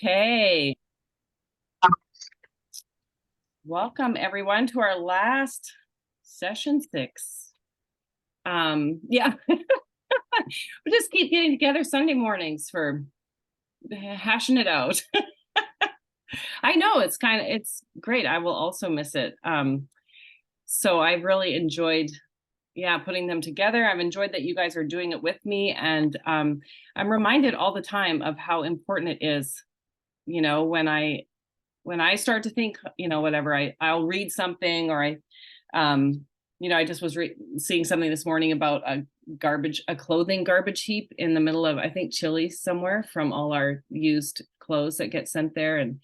Okay, welcome everyone to our last session 6. Yeah, we just keep getting together Sunday mornings for hashing it out. I know it's great. I will also miss it. So I've really enjoyed, putting them together. I've enjoyed that you guys are doing it with me, and I'm reminded all the time of how important it is. When I start to think, whatever, I'll read something, or I just was seeing something this morning about a clothing garbage heap in the middle of, I think, Chile somewhere, from all our used clothes that get sent there. And,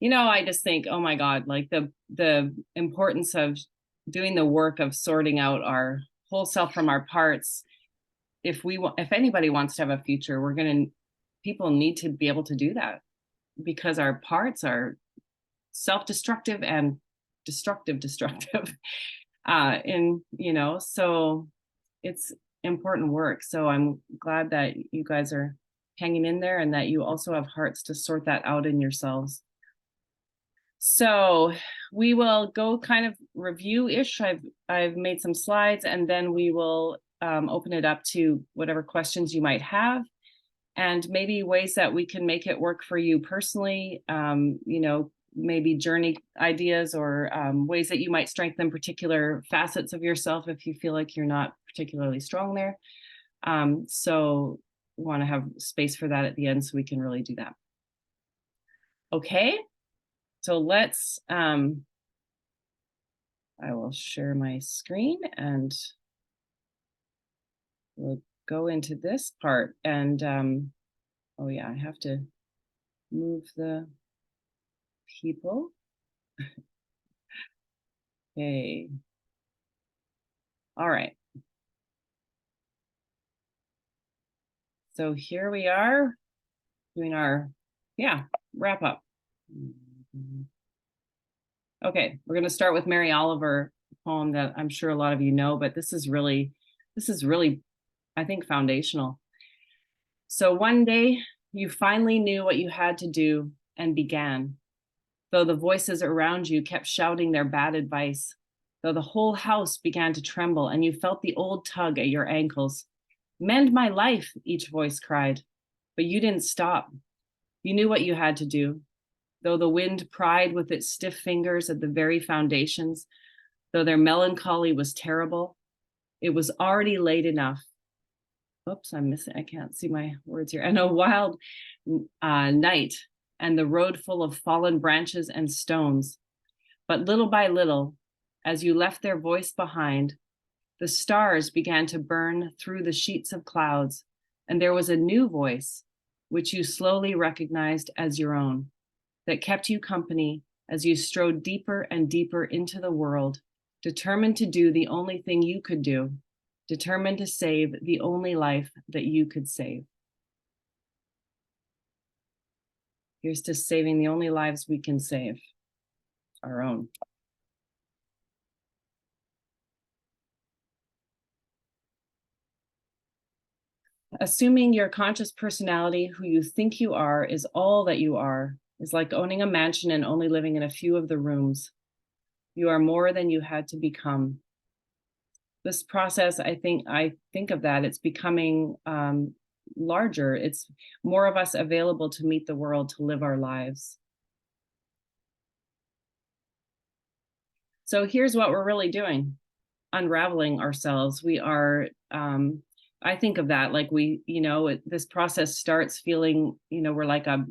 I just think, oh my God, like the importance of doing the work of sorting out our whole self from our parts. If anybody wants to have a future, people need to be able to do that, because our parts are self-destructive and destructive. So it's important work. So I'm glad that you guys are hanging in there, and that you also have hearts to sort that out in yourselves. So we will go kind of review-ish. I've made some slides, and then we will open it up to whatever questions you might have, and maybe ways that we can make it work for you personally, maybe journey ideas, or ways that you might strengthen particular facets of yourself if you feel like you're not particularly strong there. So we want to have space for that at the end, so we can really do that. Okay, so let's, I will share my screen, and we'll go into this part. And oh yeah, I have to move the people. Okay. All right. So here we are doing our, wrap up. Okay, we're going to start with Mary Oliver, a poem that I'm sure a lot of you know, but this is really, I think, foundational. So one day you finally knew what you had to do and began, though the voices around you kept shouting their bad advice, though the whole house began to tremble and you felt the old tug at your ankles. Mend my life, each voice cried, but you didn't stop. You knew what you had to do, though the wind pried with its stiff fingers at the very foundations, though their melancholy was terrible. It was already late enough. Oops, I can't see my words here. And a wild night, and the road full of fallen branches and stones. But little by little, as you left their voice behind, the stars began to burn through the sheets of clouds, and there was a new voice, which you slowly recognized as your own, that kept you company as you strode deeper and deeper into the world, determined to do the only thing you could do, determined to save the only life that you could save. Here's to saving the only lives we can save, our own. Assuming your conscious personality, who you think you are, is all that you are, is like owning a mansion and only living in a few of the rooms. You are more than you had to become. This process, I think of that, it's becoming larger. It's more of us available to meet the world, to live our lives. So here's what we're really doing: unraveling ourselves. We are, I think of that like this process starts feeling, we're like a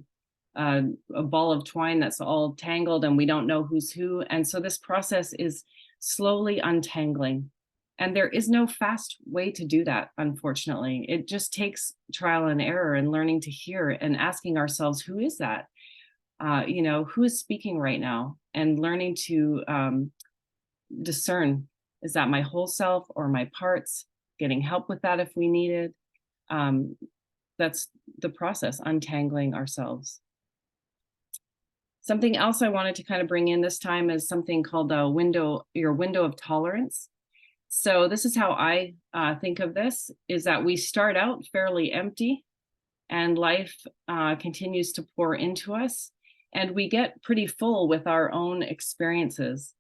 ball of twine that's all tangled, and we don't know who's who. And so this process is slowly untangling. And there is no fast way to do that, unfortunately. It just takes trial and error, and learning to hear, and asking ourselves, who is that? Who is speaking right now? And learning to discern, is that my whole self or my parts? Getting help with that if we need it. That's the process, untangling ourselves. Something else I wanted to kind of bring in this time is something called your window of tolerance. So this is how I think of this, is that we start out fairly empty, and life continues to pour into us, and we get pretty full with our own experiences.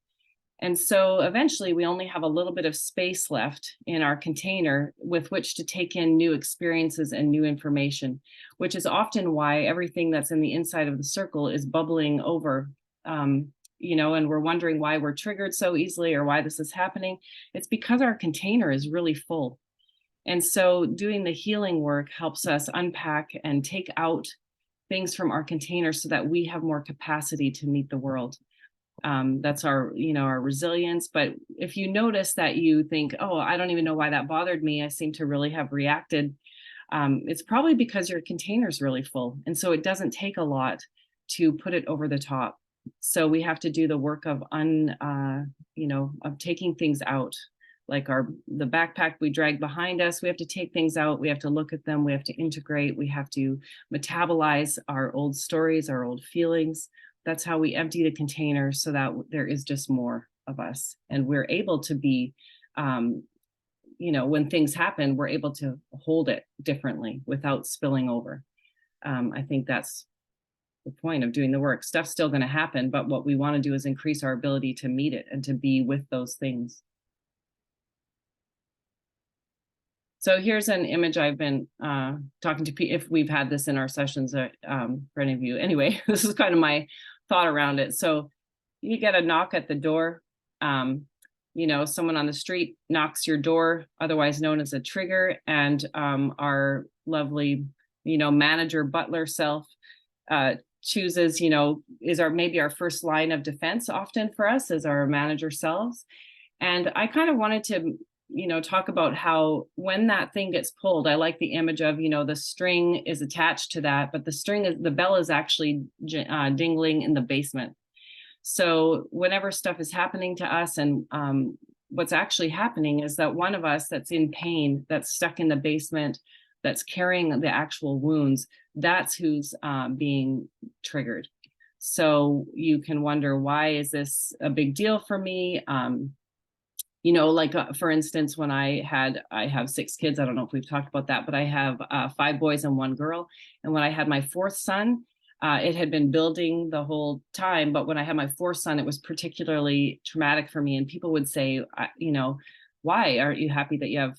And so eventually we only have a little bit of space left in our container with which to take in new experiences and new information, which is often why everything that's in the inside of the circle is bubbling over. And we're wondering why we're triggered so easily or why this is happening. It's because our container is really full. And so doing the healing work helps us unpack and take out things from our container so that we have more capacity to meet the world. That's our resilience. But if you notice that you think, oh, I don't even know why that bothered me, I seem to really have reacted, it's probably because your container is really full. And so it doesn't take a lot to put it over the top. So we have to do the work of taking things out, like the backpack we drag behind us. We have to take things out. We have to look at them. We have to integrate. We have to metabolize our old stories, our old feelings. That's how we empty the container so that there is just more of us. And we're able to be, when things happen, we're able to hold it differently without spilling over. I think that's the point of doing the work. Stuff's still going to happen, but what we want to do is increase our ability to meet it and to be with those things. So here's an image I've been talking to people, if we've had this in our sessions for any of you. Anyway, this is kind of my thought around it. So you get a knock at the door. Someone on the street knocks your door, otherwise known as a trigger. And our lovely, manager, butler self chooses, is maybe our first line of defense often for us as our manager selves. And I kind of wanted to talk about how when that thing gets pulled, I like the image of, the string is attached to that, but the bell is actually dingling in the basement. So whenever stuff is happening to us, and what's actually happening is that one of us that's in pain, that's stuck in the basement, that's carrying the actual wounds, that's who's being triggered. So you can wonder, why is this a big deal for me? For instance, when I have 6 kids, I don't know if we've talked about that, but I have 5 boys and 1 girl. And when I had my 4th son, it had been building the whole time. But when I had my 4th son, it was particularly traumatic for me. And people would say, why aren't you happy that you have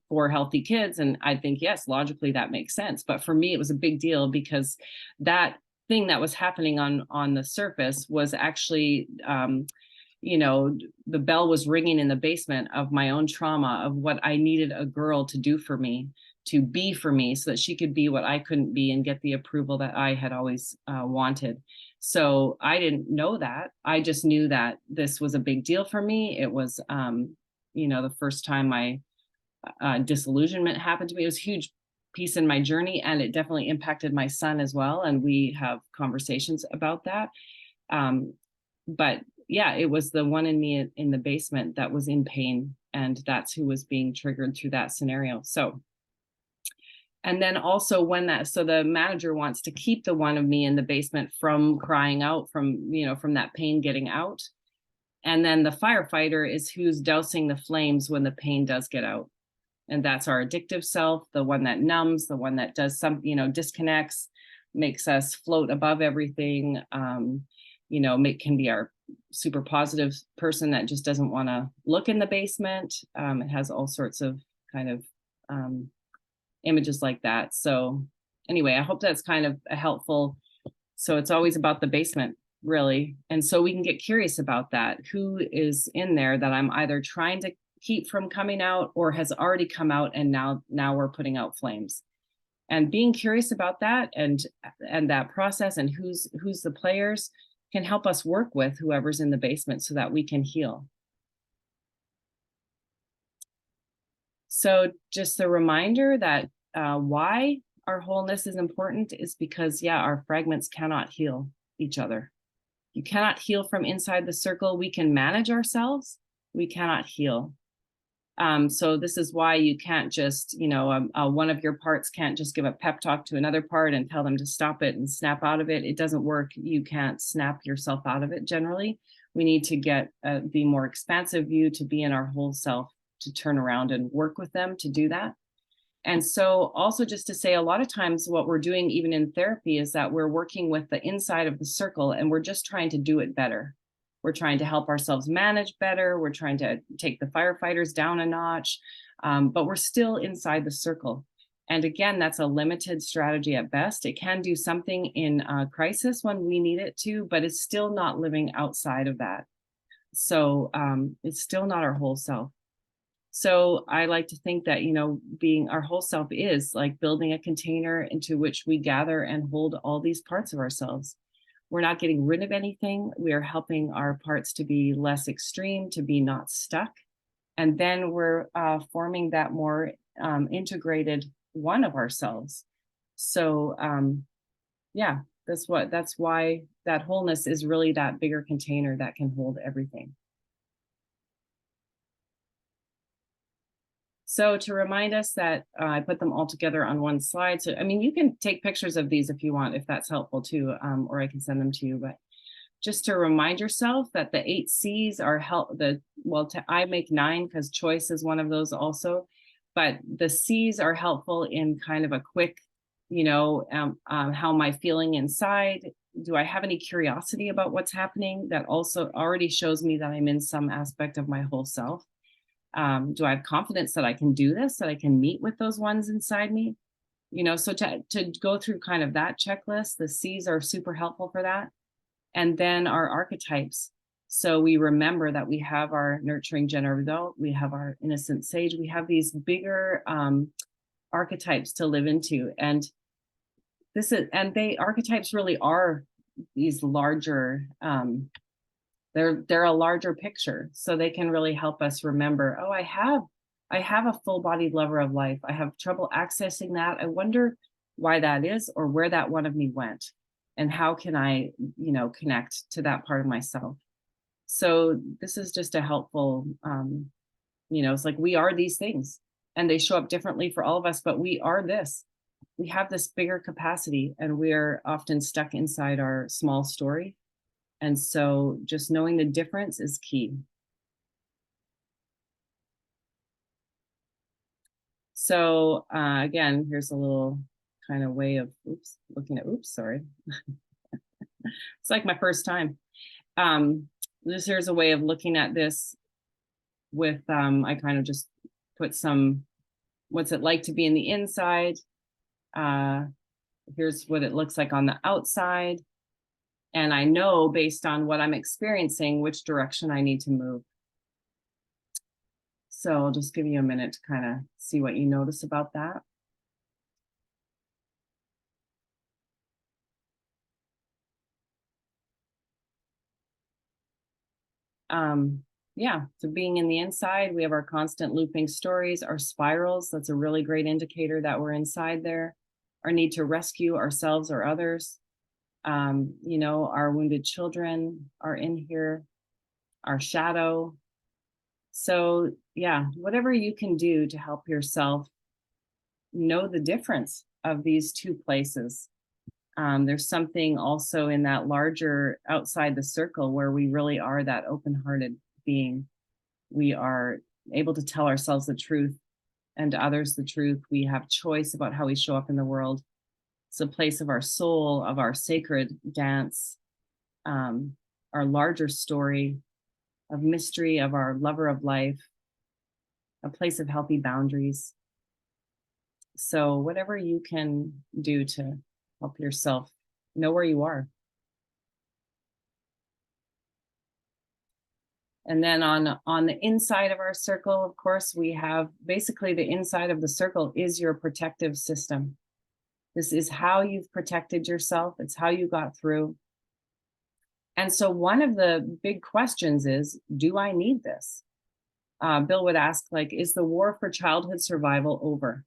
4 healthy kids? And I think, yes, logically that makes sense. But for me, it was a big deal because that thing that was happening on the surface was actually, the bell was ringing in the basement of my own trauma, of what I needed a girl to do for me, to be for me, so that she could be what I couldn't be and get the approval that I had always wanted. So I didn't know that. I just knew that this was a big deal for me. It was, the first time my disillusionment happened to me. It was a huge piece in my journey, and it definitely impacted my son as well. And we have conversations about that. But yeah, it was the one in me in the basement that was in pain, and that's who was being triggered through that scenario. So, and then also so the manager wants to keep the one of me in the basement from crying out, from that pain getting out. And then the firefighter is who's dousing the flames when the pain does get out. And that's our addictive self, the one that numbs, the one that does disconnects, makes us float above everything, can be our super positive person that just doesn't want to look in the basement. It has all sorts of kind of images like that. So anyway, I hope that's kind of a helpful. So it's always about the basement, really. And so we can get curious about that. Who is in there that I'm either trying to keep from coming out or has already come out, and now we're putting out flames. And being curious about that and that process and who's the players can help us work with whoever's in the basement so that we can heal. So just a reminder that why our wholeness is important is because, our fragments cannot heal each other. You cannot heal from inside the circle. We can manage ourselves. We cannot heal. So this is why you can't just, one of your parts can't just give a pep talk to another part and tell them to stop it and snap out of it. It doesn't work. You can't snap yourself out of it generally. We need to get the more expansive view, to be in our whole self, to turn around and work with them to do that. And so also just to say, a lot of times what we're doing even in therapy is that we're working with the inside of the circle and we're just trying to do it better. We're trying to help ourselves manage better. We're trying to take the firefighters down a notch, but we're still inside the circle. And again, that's a limited strategy at best. It can do something in a crisis when we need it to, but it's still not living outside of that. So it's still not our whole self. So I like to think that, being our whole self is like building a container into which we gather and hold all these parts of ourselves. We're not getting rid of anything. We are helping our parts to be less extreme, to be not stuck. And then we're forming that more integrated one of ourselves. So yeah, that's why that wholeness is really that bigger container that can hold everything. So to remind us that I put them all together on one slide. So, I mean, you can take pictures of these if you want, if that's helpful too, or I can send them to you. But just to remind yourself that the 8 C's are I make 9 because choice is one of those also. But the C's are helpful in kind of a quick, how am I feeling inside? Do I have any curiosity about what's happening? That also already shows me that I'm in some aspect of my whole self. Do I have confidence that I can do this, that I can meet with those ones inside me? So to go through kind of that checklist, the C's are super helpful for that. And then our archetypes. So we remember that we have our nurturing generative adult, we have our innocent sage, we have these bigger archetypes to live into. And archetypes really are these larger, they're a larger picture, so they can really help us remember, oh, I have a full-bodied lover of life. I have trouble accessing that. I wonder why that is, or where that one of me went, and how can I, connect to that part of myself. So this is just a helpful, it's like we are these things, and they show up differently for all of us, but we are this. We have this bigger capacity, and we're often stuck inside our small story. And so just knowing the difference is key. So again, here's a little kind of way of sorry. It's like my first time. Here's a way of looking at this with, I kind of just put what's it like to be in the inside? Here's what it looks like on the outside. And I know based on what I'm experiencing, which direction I need to move. So I'll just give you a minute to kind of see what you notice about that. Yeah, so being in the inside, we have our constant looping stories, our spirals. That's a really great indicator that we're inside there. Our need to rescue ourselves or others. Our wounded children are in here, our shadow. So yeah, whatever you can do to help yourself know the difference of these two places. There's something also in that larger outside the circle where we really are that open-hearted being. We are able to tell ourselves the truth and to others the truth. We have choice about how we show up in the world. It's a place of our soul, of our sacred dance, our larger story of mystery, of our lover of life, a place of healthy boundaries. So whatever you can do to help yourself know where you are. And then on the inside of our circle, of course, we have basically the inside of the circle is your protective system. This is how you've protected yourself. It's how you got through. And so one of the big questions is, do I need this? Bill would ask, like, is the war for childhood survival over?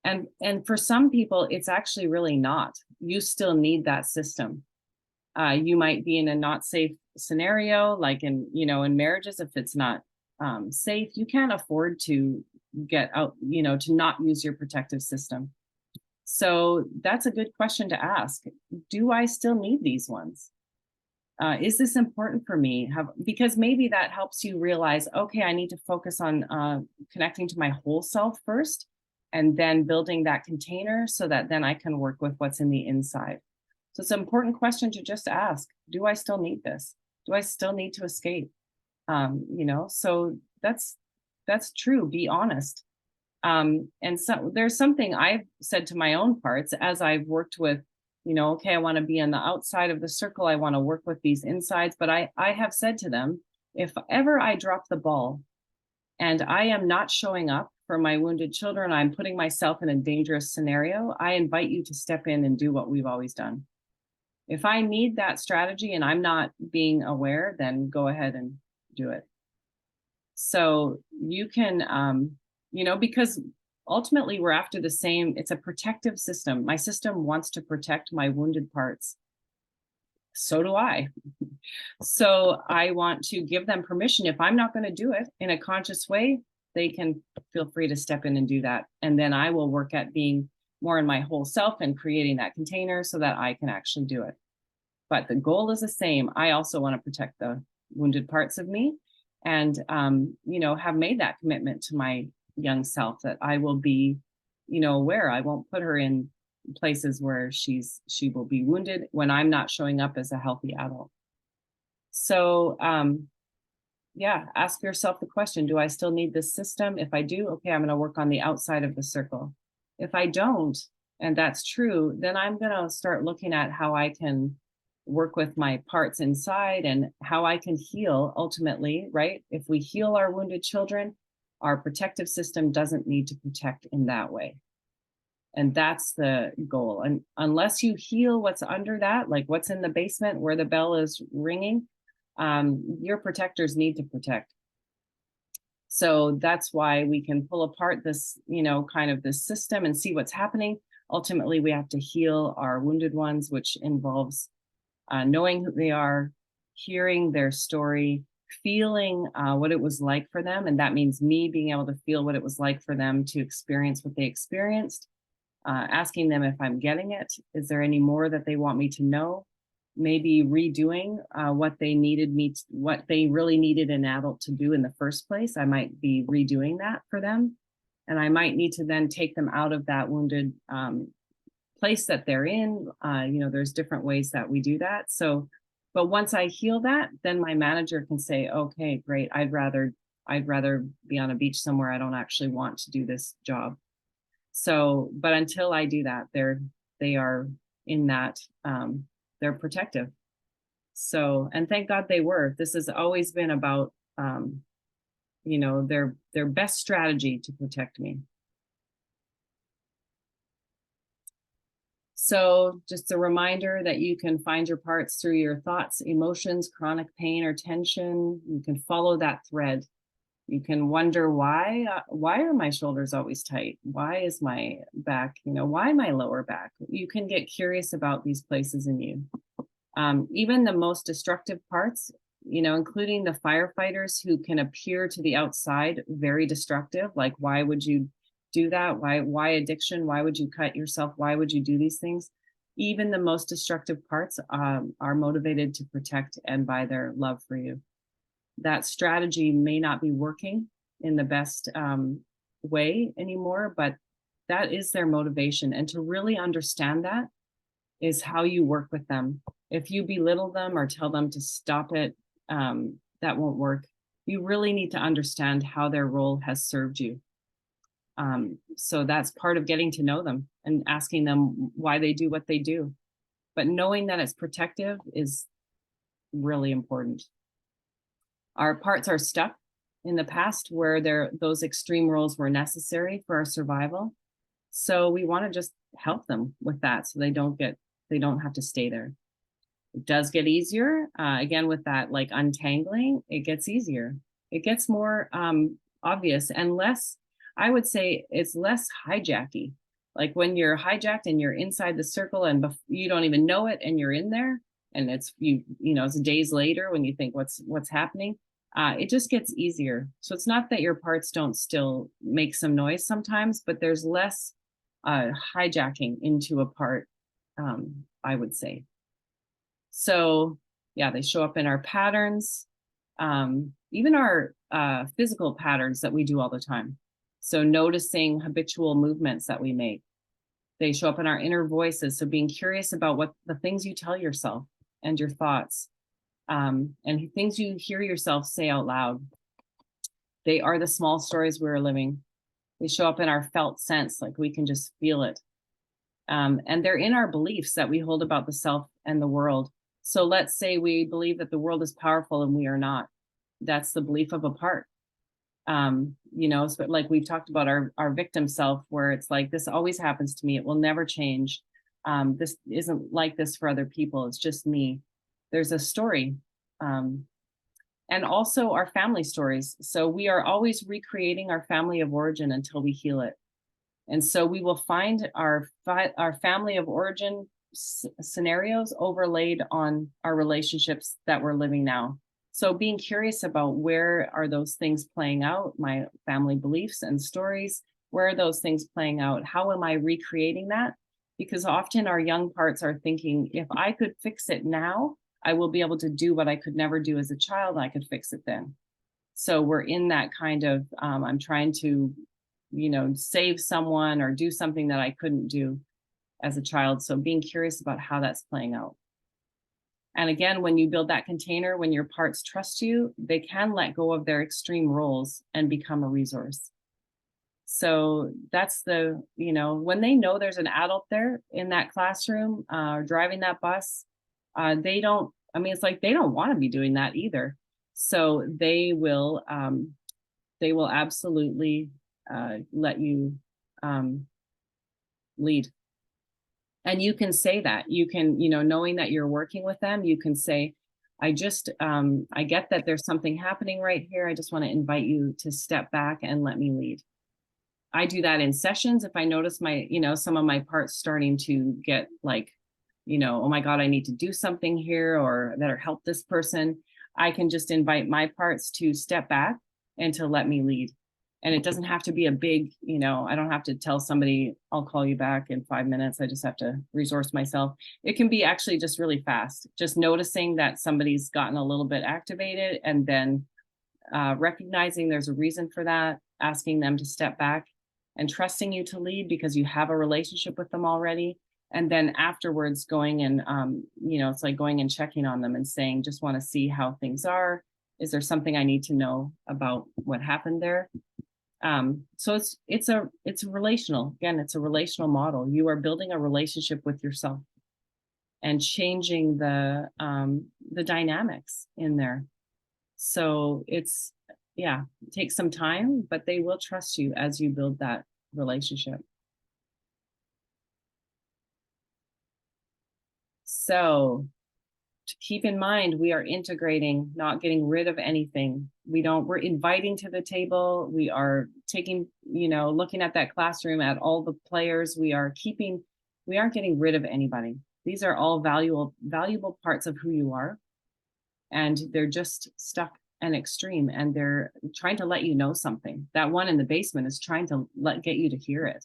And for some people, it's actually really not. You still need that system. You might be in a not safe scenario, like in marriages, if it's not safe, you can't afford to get out, to not use your protective system. So that's a good question to ask. Do I still need these ones? Is this important for me? Because maybe that helps you realize, okay, I need to focus on connecting to my whole self first, and then building that container so that then I can work with what's in the inside. So it's an important question to just ask, do I still need this? Do I still need to escape? So that's true. Be honest. And so there's something I've said to my own parts as I've worked with, okay, I want to be on the outside of the circle. I want to work with these insides, but I have said to them, if ever I drop the ball and I am not showing up for my wounded children, I'm putting myself in a dangerous scenario, I invite you to step in and do what we've always done. If I need that strategy and I'm not being aware, then go ahead and do it. So you can, because ultimately we're after the same, it's a protective system. My system wants to protect my wounded parts. So do I. So I want to give them permission. If I'm not going to do it in a conscious way, they can feel free to step in and do that. And then I will work at being more in my whole self and creating that container so that I can actually do it. But the goal is the same. I also want to protect the wounded parts of me and, have made that commitment to my young self that I will be, aware. I won't put her in places where she will be wounded when I'm not showing up as a healthy adult. So, ask yourself the question, do I still need this system? If I do, okay, I'm going to work on the outside of the circle. If I don't, and that's true, then I'm going to start looking at how I can work with my parts inside and how I can heal ultimately, right? If we heal our wounded children, our protective system doesn't need to protect in that way. And that's the goal. And unless you heal what's under that, like what's in the basement where the bell is ringing, your protectors need to protect. So that's why we can pull apart this, kind of this system and see what's happening. Ultimately, we have to heal our wounded ones, which involves knowing who they are, hearing their story, feeling what it was like for them. And that means me being able to feel what it was like for them to experience what they experienced, asking them if I'm getting it. Is there any more that they want me to know? Maybe redoing what they really needed an adult to do in the first place. I might be redoing that for them. And I might need to then take them out of that wounded place that they're in. There's different ways that we do that. So, but once I heal that, then my manager can say, okay, great. I'd rather be on a beach somewhere. I don't actually want to do this job. So, but until I do that, they are in that, they're protective. So, and thank God they were. This has always been about, their best strategy to protect me. So just a reminder that you can find your parts through your thoughts, emotions, chronic pain or tension. You can follow that thread. You can wonder why are my shoulders always tight? Why is my back, why my lower back? You can get curious about these places in you. Even the most destructive parts, including the firefighters who can appear to the outside very destructive, like why would you do that? Why addiction? Why would you cut yourself? Why would you do these things? Even the most destructive parts are motivated to protect and by their love for you. That strategy may not be working in the best way anymore, but that is their motivation. And to really understand that is how you work with them. If you belittle them or tell them to stop it, that won't work. You really need to understand how their role has served you. So that's part of getting to know them and asking them why they do what they do. But knowing that it's protective is really important. Our parts are stuck in the past where those extreme roles were necessary for our survival. So we want to just help them with that so they don't have to stay there. It does get easier. Again, with that like untangling, it gets easier. It gets more obvious and less, I would say it's less hijacky. Like when you're hijacked and you're inside the circle and you don't even know it and you're in there and it's days later when you think what's happening, it just gets easier. So it's not that your parts don't still make some noise sometimes, but there's less hijacking into a part, I would say. So yeah, they show up in our patterns, even our physical patterns that we do all the time. So noticing habitual movements that we make. They show up in our inner voices. So being curious about what the things you tell yourself and your thoughts, and things you hear yourself say out loud. They are the small stories we're living. They show up in our felt sense, like we can just feel it. And they're in our beliefs that we hold about the self and the world. So let's say we believe that the world is powerful and we are not. That's the belief of a part. So like we've talked about our victim self, where it's like, this always happens to me. It will never change. This isn't like this for other people. It's just me. There's a story. And also our family stories. So we are always recreating our family of origin until we heal it. And so we will find our family of origin scenarios overlaid on our relationships that we're living now. So being curious about where are those things playing out, my family beliefs and stories, where are those things playing out? How am I recreating that? Because often our young parts are thinking, if I could fix it now, I will be able to do what I could never do as a child. I could fix it then. So we're in that kind of, I'm trying to, save someone or do something that I couldn't do as a child. So being curious about how that's playing out. And again, when you build that container, when your parts trust you, they can let go of their extreme roles and become a resource. So that's when they know there's an adult there in that classroom, driving that bus, it's like they don't want to be doing that either. So they will absolutely let you lead. And you can say that. You can, knowing that you're working with them, you can say, I get that there's something happening right here. I just want to invite you to step back and let me lead. I do that in sessions. If I notice some of my parts starting to get like, oh my God, I need to do something here or better help this person, I can just invite my parts to step back and to let me lead. And it doesn't have to be a big, I don't have to tell somebody, I'll call you back in 5 minutes. I just have to resource myself. It can be actually just really fast, just noticing that somebody's gotten a little bit activated and then recognizing there's a reason for that, asking them to step back and trusting you to lead because you have a relationship with them already. And then afterwards going and, it's like going and checking on them and saying, just want to see how things are. Is there something I need to know about what happened there? So it's relational. Again, it's a relational model. You are building a relationship with yourself and changing the dynamics in there. So it takes some time, but they will trust you as you build that relationship. So to keep in mind, we are integrating, not getting rid of anything. We're inviting to the table. We are taking, looking at that classroom at all the players. We aren't getting rid of anybody. These are all valuable parts of who you are. And they're just stuck and extreme. And they're trying to let you know something. That one in the basement is trying to get you to hear it.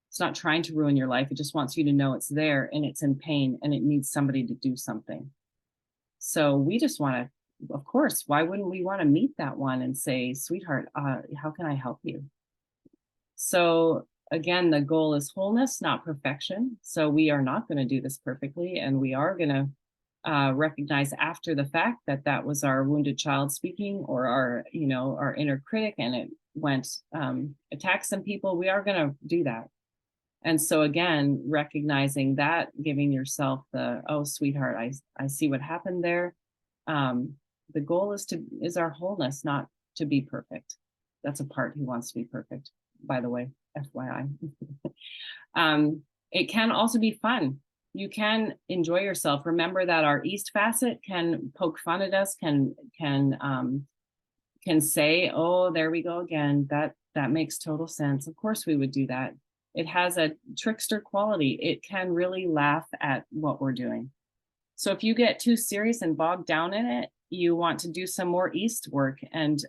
It's not trying to ruin your life. It just wants you to know it's there and it's in pain and it needs somebody to do something. So we just want to, of course, why wouldn't we want to meet that one and say, sweetheart, how can I help you? So again, the goal is wholeness, not perfection. So we are not going to do this perfectly. And we are going to recognize after the fact that was our wounded child speaking or our inner critic and it went attack some people. We are going to do that. And so again, recognizing that, giving yourself the, oh, sweetheart, I see what happened there. The goal is our wholeness, not to be perfect. That's a part who wants to be perfect, by the way, FYI. It can also be fun. You can enjoy yourself. Remember that our East facet can poke fun at us, can say, oh, there we go again. That makes total sense. Of course we would do that. It has a trickster quality. It can really laugh at what we're doing. So if you get too serious and bogged down in it, you want to do some more East work and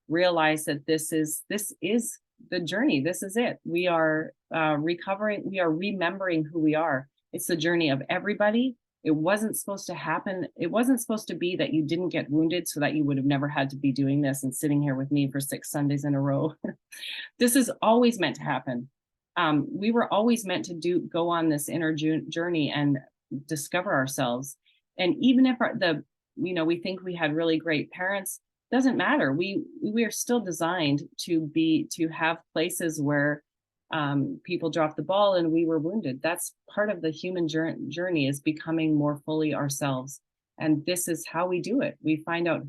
realize that this is the journey. This is it. We are recovering. We are remembering who we are. It's the journey of everybody. It wasn't supposed to happen. It wasn't supposed to be that you didn't get wounded so that you would have never had to be doing this and sitting here with me for 6 Sundays in a row. This is always meant to happen. We were always meant to go on this inner journey and discover ourselves. And even if we think we had really great parents, doesn't matter. We are still designed to have places where people dropped the ball and we were wounded. That's part of the human journey, is becoming more fully ourselves. And this is how we do it. We find out,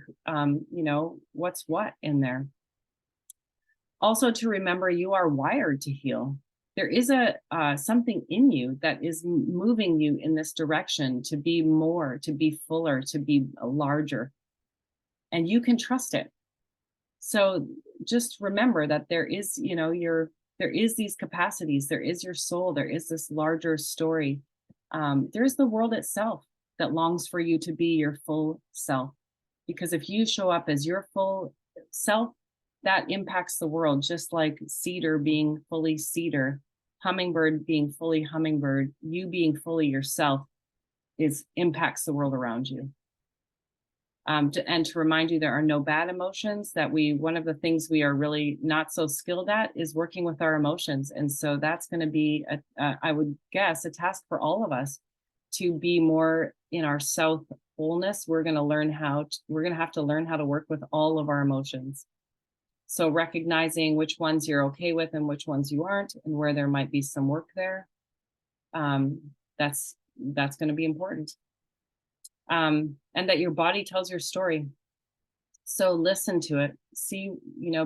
what's what in there. Also, to remember, you are wired to heal. There is something in you that is moving you in this direction to be more, to be fuller, to be larger. And you can trust it. So just remember that there is, there is these capacities, there is your soul, there is this larger story. There's the world itself that longs for you to be your full self. Because if you show up as your full self, that impacts the world, just like cedar being fully cedar, hummingbird being fully hummingbird, you being fully yourself impacts the world around you. And to remind you, there are no bad emotions. One of the things we are really not so skilled at is working with our emotions. And so that's going to be, I would guess, a task for all of us to be more in our self wholeness. We're going to have to learn how to work with all of our emotions. So recognizing which ones you're okay with and which ones you aren't, and where there might be some work there. That's going to be important. And that your body tells your story. So listen to it, see,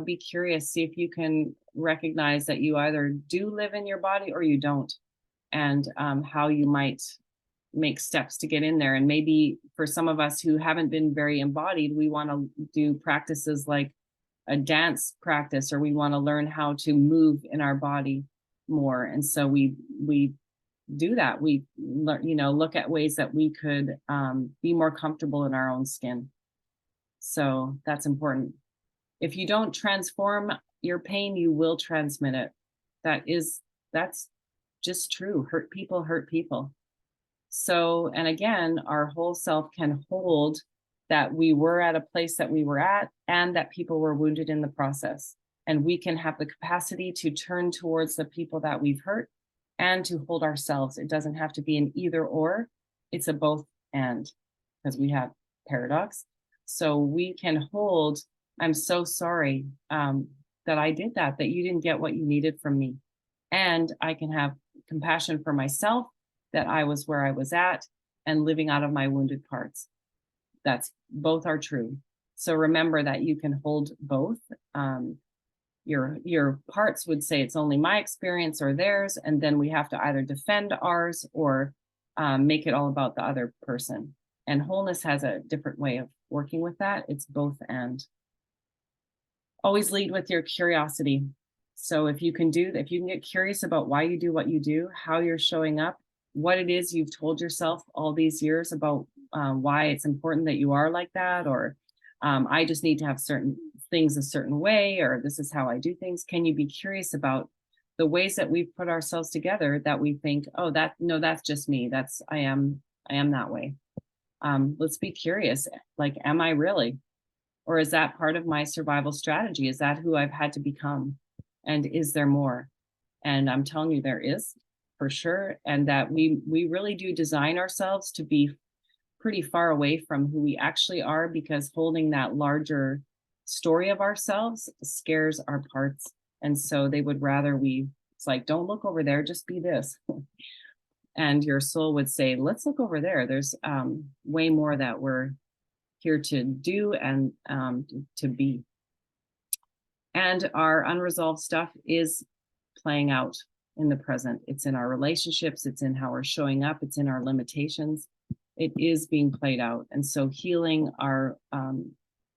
be curious, see if you can recognize that you either do live in your body or you don't, and how you might make steps to get in there. And maybe for some of us who haven't been very embodied, we want to do practices like a dance practice, or we want to learn how to move in our body more. And so we do that. We look at ways that we could be more comfortable in our own skin. So that's important. If you don't transform your pain, you will transmit it. That's just true. Hurt people. So, and again, our whole self can hold that we were at a place that we were at, and that people were wounded in the process. And we can have the capacity to turn towards the people that we've hurt and to hold ourselves. It doesn't have to be an either or, it's a both and, because we have paradox. So we can hold, I'm so sorry that I did that you didn't get what you needed from me. And I can have compassion for myself, that I was where I was at and living out of my wounded parts. That's both are true. So remember that you can hold both. Your parts would say it's only my experience or theirs, and then we have to either defend ours or make it all about the other person. And wholeness has a different way of working with that. It's both and. Always lead with your curiosity. So if you can get curious about why you do what you do, how you're showing up, what it is you've told yourself all these years about why it's important that you are like that, or I just need to have certain things a certain way, or this is how I do things. Can you be curious about the ways that we've put ourselves together that we think, oh, that's just me. I am that way. Let's be curious. Like, am I really? Or is that part of my survival strategy? Is that who I've had to become? And is there more? And I'm telling you, there is, for sure. And that we really do design ourselves to be pretty far away from who we actually are, because holding that larger story of ourselves scares our parts. And so they would rather it's like, don't look over there, just be this. And your soul would say, let's look over there. There's way more that we're here to do and to be. And our unresolved stuff is playing out in the present. It's in our relationships, it's in how we're showing up, it's in our limitations. It is being played out. And so healing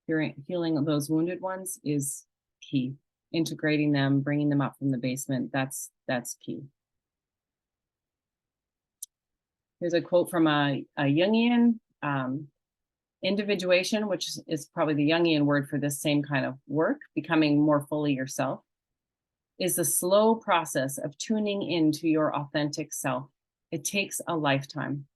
those wounded ones is key. Integrating them, bringing them up from the basement, that's key. Here's a quote from a Jungian, individuation, which is probably the Jungian word for this same kind of work, becoming more fully yourself, is the slow process of tuning into your authentic self. It takes a lifetime.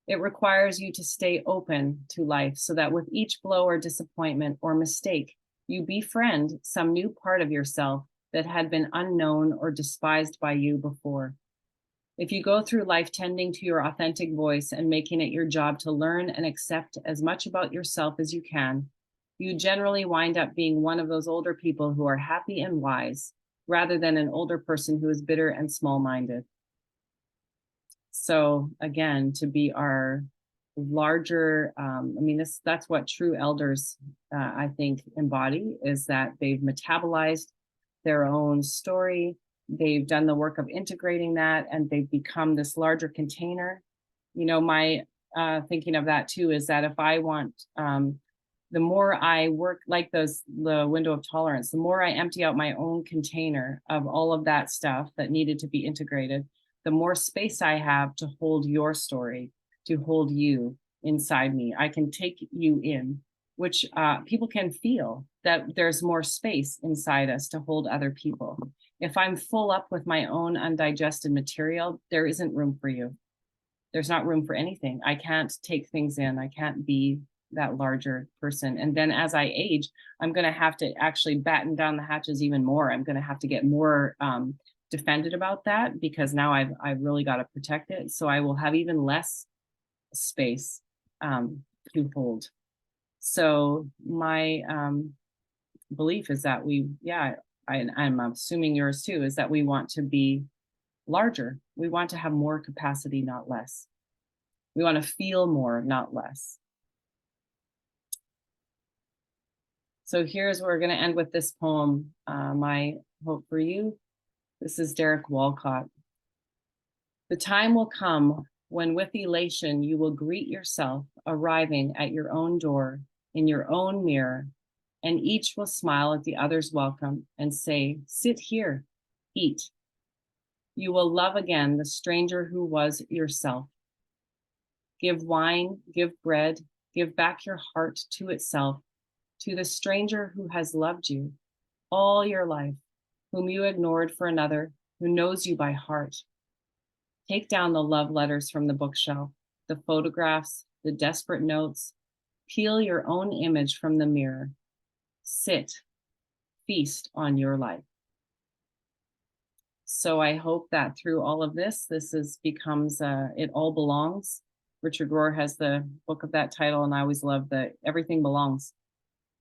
It requires you to stay open to life so that with each blow or disappointment or mistake, you befriend some new part of yourself that had been unknown or despised by you before. If you go through life tending to your authentic voice and making it your job to learn and accept as much about yourself as you can, you generally wind up being one of those older people who are happy and wise, rather than an older person who is bitter and small-minded. So again, to be our larger, that's what true elders, I think, embody, is that they've metabolized their own story. They've done the work of integrating that, and they've become this larger container. My thinking of that too is that if I want, the more I work like the window of tolerance, the more I empty out my own container of all of that stuff that needed to be integrated, the more space I have to hold your story, to hold you inside me. I can take you in, which people can feel that there's more space inside us to hold other people. If I'm full up with my own undigested material, there isn't room for you. There's not room for anything. I can't take things in. I can't be that larger person. And then as I age, I'm going to have to actually batten down the hatches even more. I'm going to have to get more defended about that, because now I've really got to protect it. So I will have even less space to hold. So my belief is that I'm assuming yours too, is that we want to be larger. We want to have more capacity, not less. We want to feel more, not less. So here's where we're going to end with this poem, My Hope for You. This is Derek Walcott. The time will come when with elation you will greet yourself arriving at your own door in your own mirror, and each will smile at the other's welcome and say, sit here, eat. You will love again the stranger who was yourself. Give wine, give bread, give back your heart to itself, to the stranger who has loved you all your life, whom you ignored for another, who knows you by heart. Take down the love letters from the bookshelf, the photographs, the desperate notes. Peel your own image from the mirror. Sit, feast on your life. So I hope that through all of this, becomes It All Belongs. Richard Rohr has the book of that title, and I always love that everything belongs.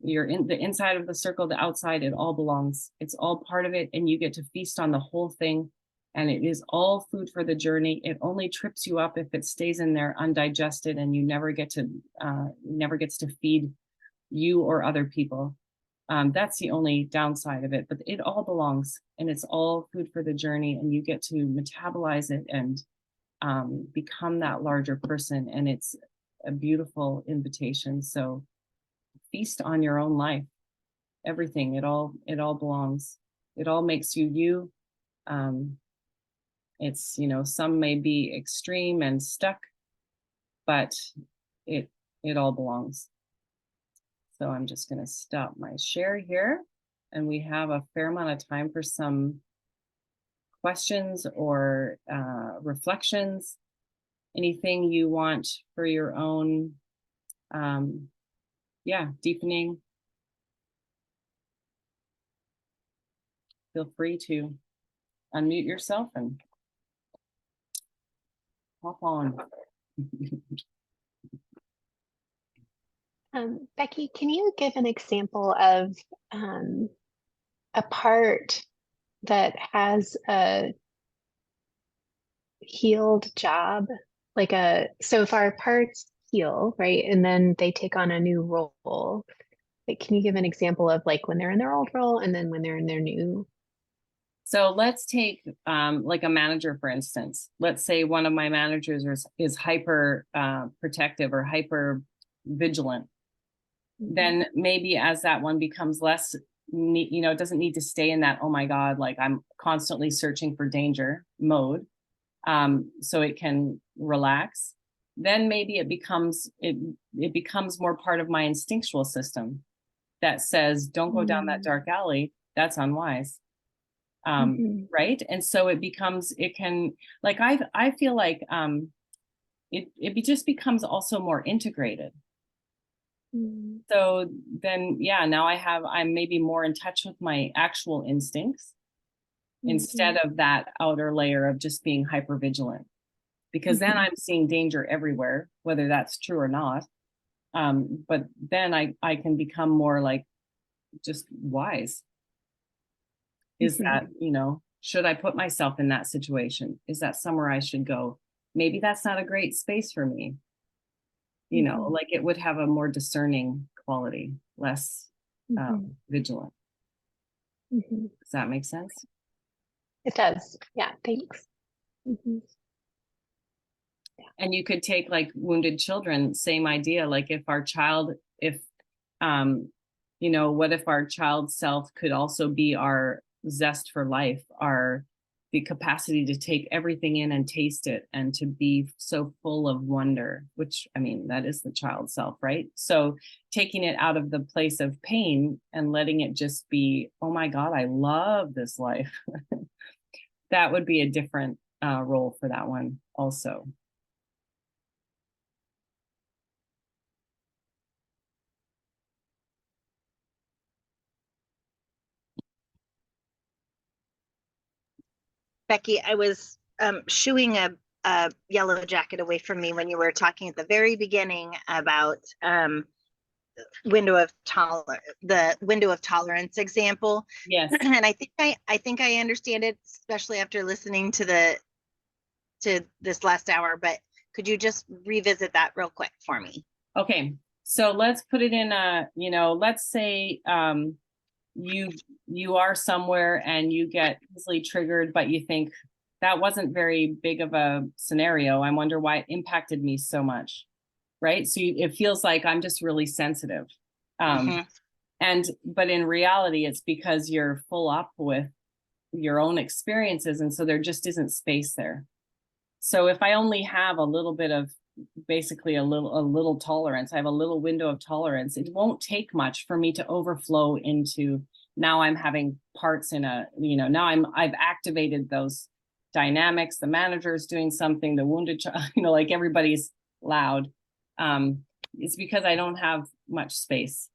You're in the inside of the circle, the outside, it all belongs. It's all part of it, and you get to feast on the whole thing. And it is all food for the journey. It only trips you up if it stays in there undigested, and you never gets to feed you or other people. That's the only downside of it, but it all belongs, and it's all food for the journey, and you get to metabolize it and become that larger person. And it's a beautiful invitation. So feast on your own life, everything, it all belongs. It all makes you you. It's, some may be extreme and stuck, but it all belongs. So I'm just going to stop my share here, and we have a fair amount of time for some questions or reflections. Anything you want for your own, deepening. Feel free to unmute yourself and hop on. Becky, can you give an example of a part that has a healed job? So if our parts heal, right, and then they take on a new role, can you give an example of when they're in their old role and then when they're in their new? So let's take like a manager, for instance. Let's say one of my managers is hyper protective or hyper vigilant. Mm-hmm. Then maybe as that one becomes less, it doesn't need to stay in that, oh my God, I'm constantly searching for danger mode. So it can relax. Then maybe it becomes more part of my instinctual system that says, don't go down that dark alley. That's unwise. Right. And so I feel like it just becomes also more integrated. Mm-hmm. So then, yeah, now I'm maybe more in touch with my actual instincts instead of that outer layer of just being hyper vigilant, because then I'm seeing danger everywhere, whether that's true or not. But then I can become more like just wise. Is that, should I put myself in that situation? Is that somewhere I should go? Maybe that's not a great space for me. Like it would have a more discerning quality, less vigilant. Does that make sense? It does. Yeah, thanks. And you could take like wounded children, same idea. Like if our child, if what if our child self could also be our zest for life, our the capacity to take everything in and taste it and to be so full of wonder, which I mean, that is the child self, right? So taking it out of the place of pain and letting it just be, oh my God, I love this life. That would be a different role for that one also. Becky, I was shooing a yellow jacket away from me when you were talking at the very beginning about the window of tolerance example. Yes. And I think I understand it, especially after listening to this last hour. But could you just revisit that real quick for me? Okay, so let's put it in a, let's say you are somewhere and you get easily triggered, but you think that wasn't very big of a scenario. I wonder why it impacted me so much, right? So it feels like I'm just really sensitive. But in reality, it's because you're full up with your own experiences, and so there just isn't space there. So if I only have a little bit of, basically a little tolerance, I have a little window of tolerance, it won't take much for me to overflow into, now I'm having parts in a, now I've activated those dynamics, the manager's doing something, the wounded child, like everybody's loud. It's because I don't have much space.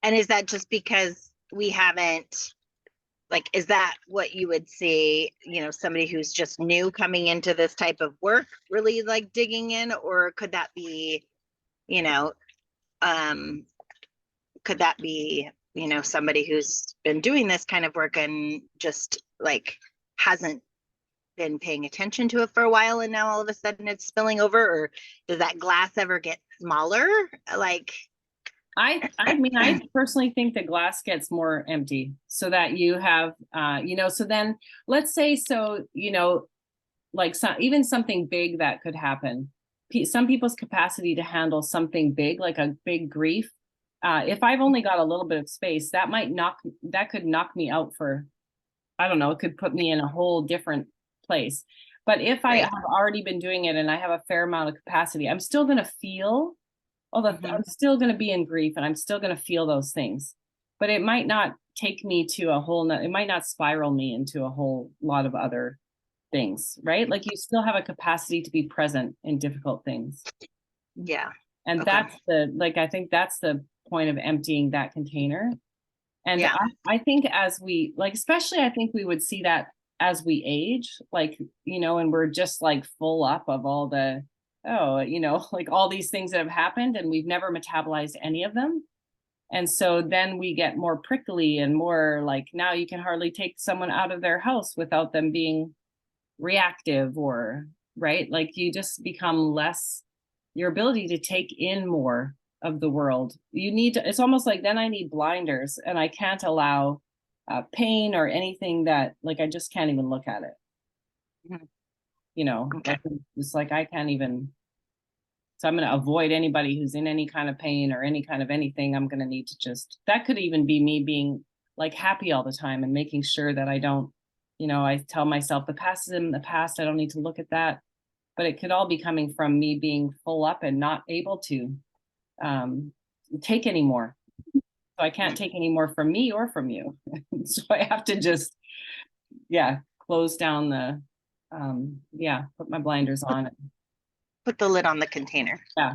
And is that just because we haven't, like, is that what you would see, somebody who's just new coming into this type of work really like digging in? Or could that be, could that be, somebody who's been doing this kind of work and just like hasn't been paying attention to it for a while and now all of a sudden it's spilling over? Or does that glass ever get smaller? Like, I mean, I personally think the glass gets more empty so that you have, so then let's say, like even something big that could happen. Some people's capacity to handle something big, like a big grief, if I've only got a little bit of space, that could knock me out for, I don't know, it could put me in a whole different place. But if I have already been doing it and I have a fair amount of capacity, I'm still going to feel, I'm still going to be in grief and I'm still going to feel those things, but it might not take me to it might not spiral me into a whole lot of other things, right? Like you still have a capacity to be present in difficult things. Yeah. And that's I think that's the point of emptying that container. And I think as we, like, especially I think we would see that as we age, like, and we're just like full up of all the, like all these things that have happened and we've never metabolized any of them. And so then we get more prickly and more like, now you can hardly take someone out of their house without them being reactive, or right, like you just become less, your ability to take in more of the world, it's almost like then I need blinders and I can't allow pain or anything that, like, I just can't even look at it. It's like I can't even, so I'm going to avoid anybody who's in any kind of pain or any kind of anything. I'm going to need to just, that could even be me being like happy all the time and making sure that I don't, I tell myself the past is in the past, I don't need to look at that. But it could all be coming from me being full up and not able to take any more. So I can't take any more from me or from you. So I have to just, close down the, put my blinders on. put the lid on the container. Yeah.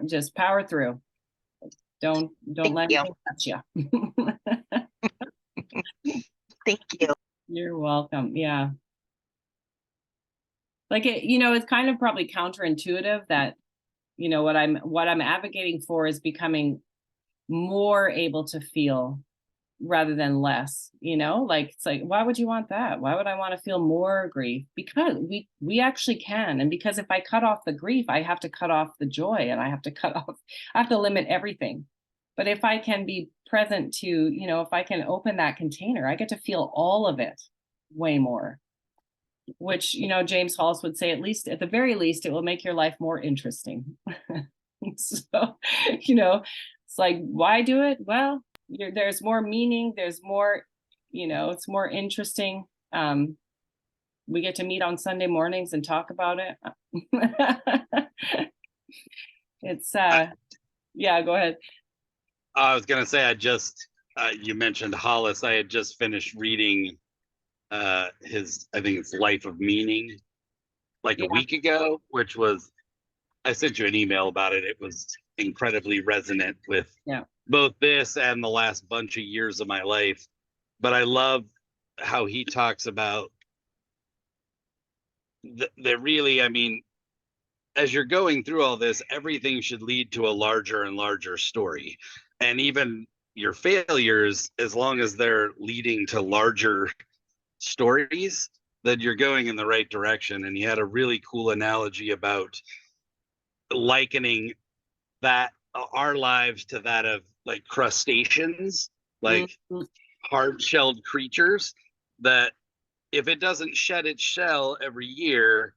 Just power through. Don't Thank let you. anything touch you. Thank you. You're welcome. Yeah. Like it, it's kind of probably counterintuitive that, what I'm advocating for is becoming more able to feel rather than less, like it's like, why would you want that? Why would I want to feel more grief? Because we actually can. And because if I cut off the grief, I have to cut off the joy, and I have to limit everything. But if I can be present to, if I can open that container, I get to feel all of it way more, which, James Hollis would say, at the very least, it will make your life more interesting. So, it's like, why do it? Well, there's more meaning. There's more, it's more interesting. We get to meet on Sunday mornings and talk about it. It's, yeah, go ahead. I was going to say, you mentioned Hollis. I had just finished reading his, I think it's Life of Meaning, like a week ago, which was, I sent you an email about it. It was incredibly resonant with both this and the last bunch of years of my life. But I love how he talks about the really, I mean, as you're going through all this, everything should lead to a larger and larger story. And even your failures, as long as they're leading to larger stories, that you're going in the right direction. And he had a really cool analogy about likening that our lives to that of like crustaceans, like hard-shelled creatures, that if it doesn't shed its shell every year,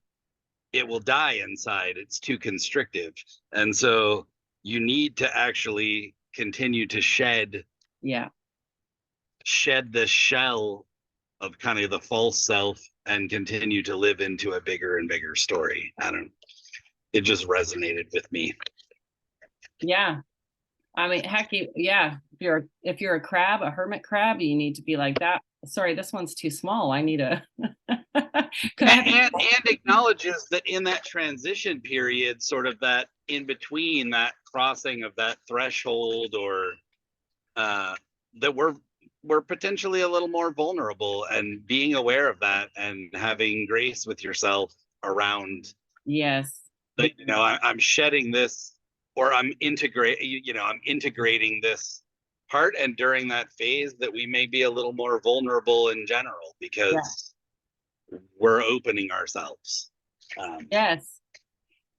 it will die inside. It's too constrictive. And so you need to actually continue to shed the shell of kind of the false self and continue to live into a bigger and bigger story. It just resonated with me. Yeah. I mean, heck, if you're a crab, a hermit crab, you need to be like that. Sorry, this one's too small. I need a and acknowledges that in that transition period, sort of that in between, that crossing of that threshold, or that we're potentially a little more vulnerable, and being aware of that and having grace with yourself around. Yes. That, I'm shedding this, or I'm integrating this part, and during that phase that we may be a little more vulnerable in general because we're opening ourselves. Yes.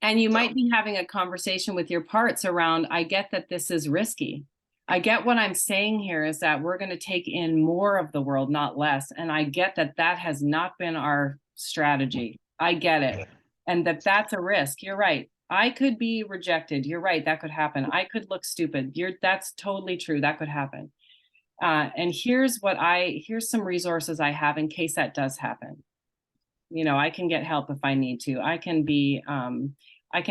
And you might be having a conversation with your parts around, I get that this is risky. I get what I'm saying here is that we're going to take in more of the world, not less. And I get that that has not been our strategy. I get it. And that's a risk. You're right. I could be rejected. You're right. That could happen. I could look stupid. That's totally true. That could happen. And here's some resources I have in case that does happen. I can get help if I need to. I can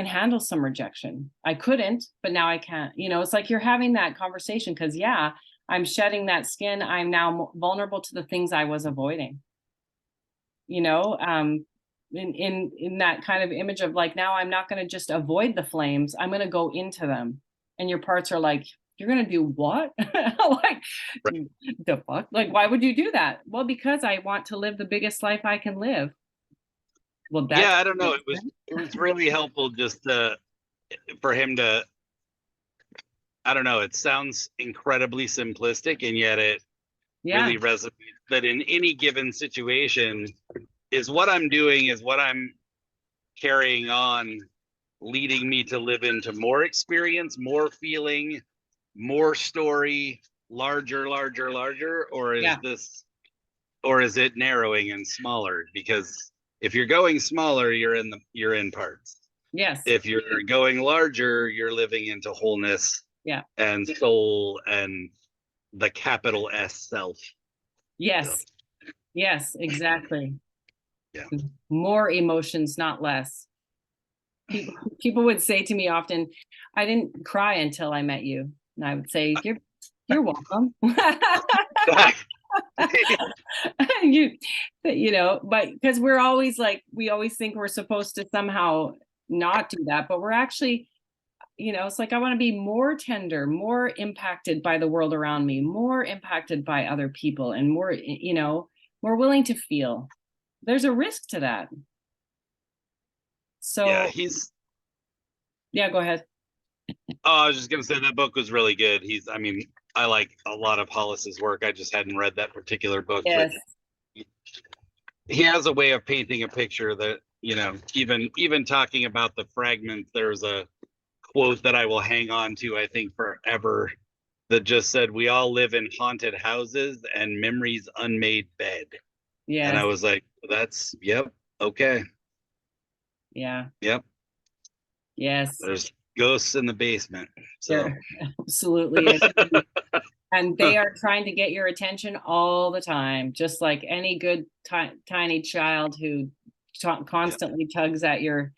handle some rejection. I couldn't, but now I can. It's like you're having that conversation because, I'm shedding that skin. I'm now vulnerable to the things I was avoiding. In that kind of image of like, now I'm not going to just avoid the flames. I'm going to go into them. And your parts are like, you're going to do what? Like, the fuck? Like, why would you do that? Well, because I want to live the biggest life I can live. Well, I don't know. It was really helpful just for him to, I don't know. It sounds incredibly simplistic, and yet it really resonates that in any given situation, is what I'm doing, is what I'm carrying on, leading me to live into more experience, more feeling, more story, larger, or is it narrowing and smaller? Because if you're going smaller, you're in parts. Yes. If you're going larger, you're living into wholeness. And soul and the capital S self. Yes. So. Yes, exactly. More emotions, not less. People would say to me often, I didn't cry until I met you. And I would say, you're welcome. But because we're always like, we always think we're supposed to somehow not do that, but we're actually, it's like I want to be more tender, more impacted by the world around me, more impacted by other people, and more, more willing to feel. There's a risk to that. Yeah, So, yeah, go ahead. I was just gonna say that book was really good. I mean, I like a lot of Hollis's work. I just hadn't read that particular book, but Yes. he has a way of painting a picture that, even talking about the fragments, there's a quote that I will hang on to, I think, forever, that just said, "We all live in haunted houses and memories unmade bed." And I Yes. was like, yep, okay, Yeah. yep, Yes. there's ghosts in the basement. So There absolutely is. And they are trying to get your attention all the time, just like any good tiny child who constantly tugs at your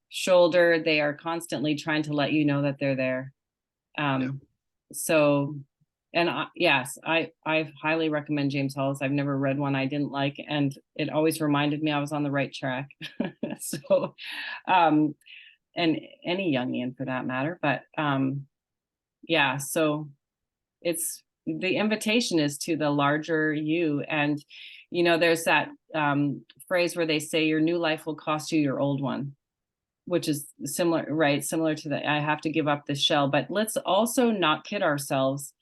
shoulder. They are constantly trying to let you know that they're there. So, and yes, I highly recommend James Hollis. I've never read one I didn't like, and it always reminded me I was on the right track. So, and any Jungian for that matter, but yeah, so it's the invitation is to the larger you. And there's that phrase where they say your new life will cost you your old one, which is similar, right? Similar to the I have to give up the shell. But let's also not kid ourselves.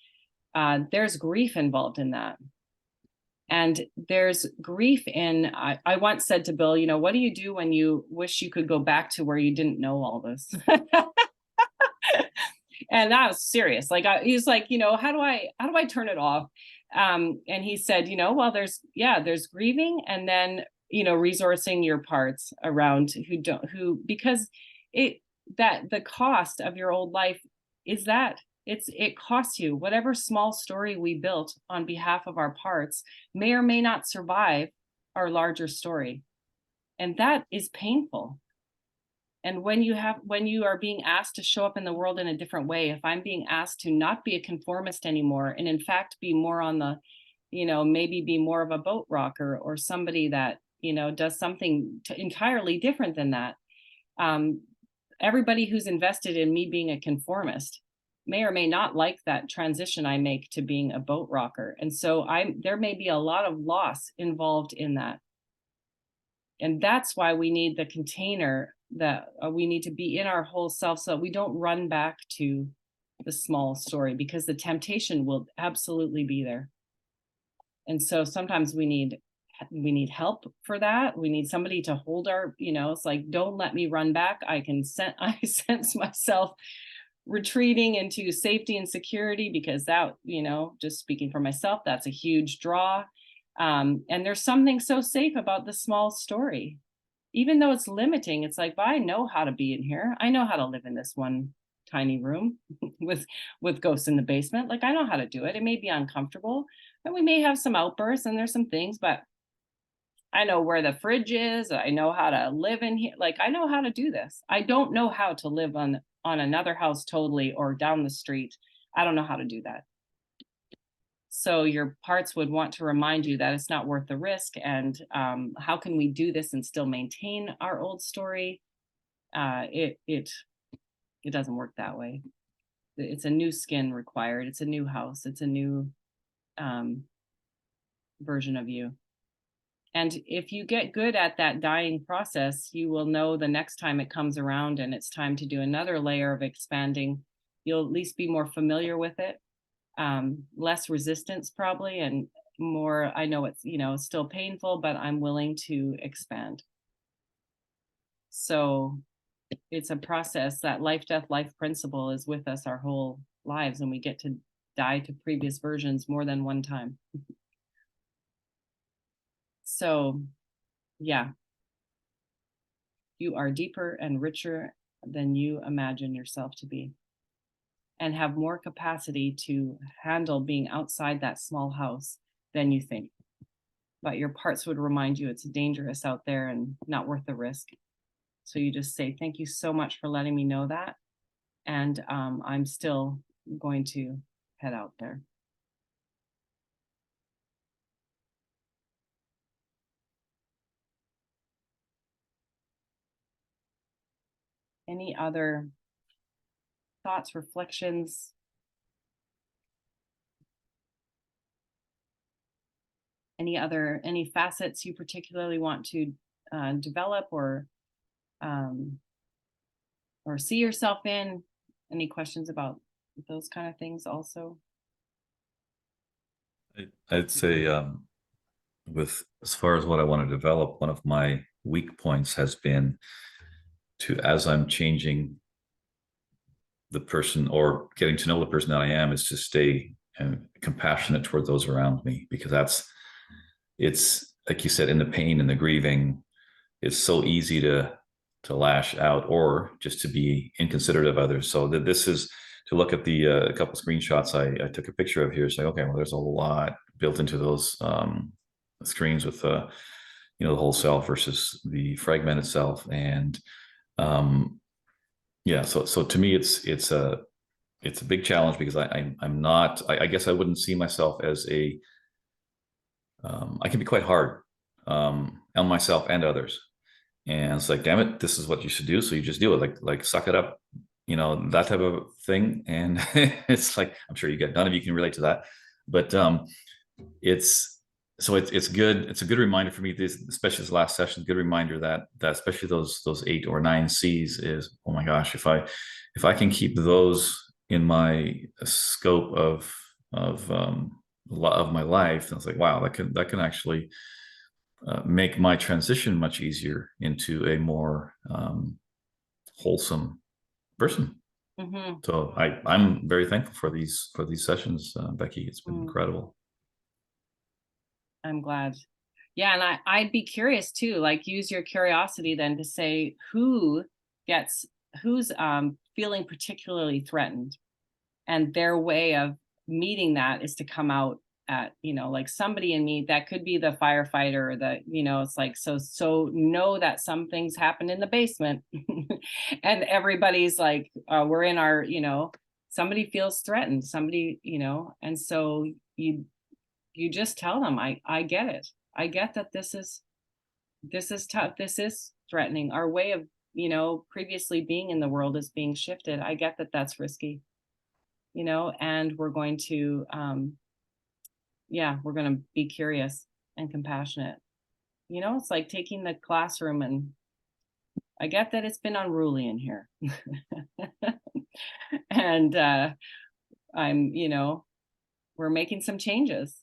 There's grief involved in that. And there's grief in, I once said to Bill, what do you do when you wish you could go back to where you didn't know all this? And that was serious. Like, he's like, how do I turn it off? And he said, well, there's grieving, and then, resourcing your parts around because that the cost of your old life is that it costs you whatever small story we built on behalf of our parts may or may not survive our larger story. And that is painful. And when you are being asked to show up in the world in a different way, if I'm being asked to not be a conformist anymore, and in fact be more on the, maybe be more of a boat rocker, or somebody that, does something entirely different than that. Everybody who's invested in me being a conformist may or may not like that transition I make to being a boat rocker. And so there may be a lot of loss involved in that. And that's why we need the container, that we need to be in our whole self, so that we don't run back to the small story, because the temptation will absolutely be there. And so sometimes we need help for that. We need somebody to hold our, it's like, don't let me run back. I sense myself retreating into safety and security, because that, just speaking for myself, that's a huge draw. And there's something so safe about the small story, even though it's limiting. It's like, well, I know how to be in here. I know how to live in this one tiny room with ghosts in the basement. Like, I know how to do it. It may be uncomfortable, and we may have some outbursts, and there's some things, but I know where the fridge is. I know how to live in here. Like, I know how to do this. I don't know how to live on another house totally, or down the street. I don't know how to do that. So your parts would want to remind you that it's not worth the risk. And how can we do this and still maintain our old story? It doesn't work that way. It's a new skin required. It's a new house. It's a new version of you. And if you get good at that dying process, you will know the next time it comes around and it's time to do another layer of expanding, you'll at least be more familiar with it. Less resistance probably, and more, I know it's, it's still painful, but I'm willing to expand. So it's a process. That life, death, life principle is with us our whole lives, and we get to die to previous versions more than one time. So yeah, you are deeper and richer than you imagine yourself to be, and have more capacity to handle being outside that small house than you think. But your parts would remind you it's dangerous out there and not worth the risk. So you just say, thank you so much for letting me know that. And I'm still going to head out there. Any other thoughts, reflections? Any facets you particularly want to develop or see yourself in? Any questions about those kind of things also? I'd say with as far as what I want to develop, one of my weak points has been to, as I'm changing the person or getting to know the person that I am, is to stay compassionate toward those around me, because it's like you said, in the pain and the grieving, it's so easy to lash out or just to be inconsiderate of others. So that this is to look at the a couple screenshots I took a picture of here. Say, okay, well, there's a lot built into those screens with the whole self versus the fragmented self, and yeah. So to me, it's a big challenge, because I'm not. I guess I wouldn't see myself as a. I can be quite hard on myself and others. And it's like, damn it, this is what you should do. So you just do it, like suck it up, that type of thing. And it's like, I'm sure none of you can relate to that, but it's good. It's a good reminder for me, especially this last session, good reminder that especially those 8 or 9 C's is, oh my gosh, if I can keep those in my scope of my life, and it's like, wow, that can actually make my transition much easier into a more wholesome person. Mm-hmm. So I'm very thankful for these sessions, Becky. It's been incredible. I'm glad. Yeah, and I'd be curious too, like use your curiosity then to say who's feeling particularly threatened, and their way of meeting that is to come out at, like somebody in me, that could be the firefighter, or the, it's like, so know that some things happen in the basement and everybody's like, we're in our, somebody feels threatened, somebody, and so you just tell them, I get it. I get that this is tough. This is threatening. Our way of, previously being in the world is being shifted. I get that that's risky, and we're going to, we're going to be curious and compassionate. It's like taking the classroom, and I get that it's been unruly in here. And we're making some changes.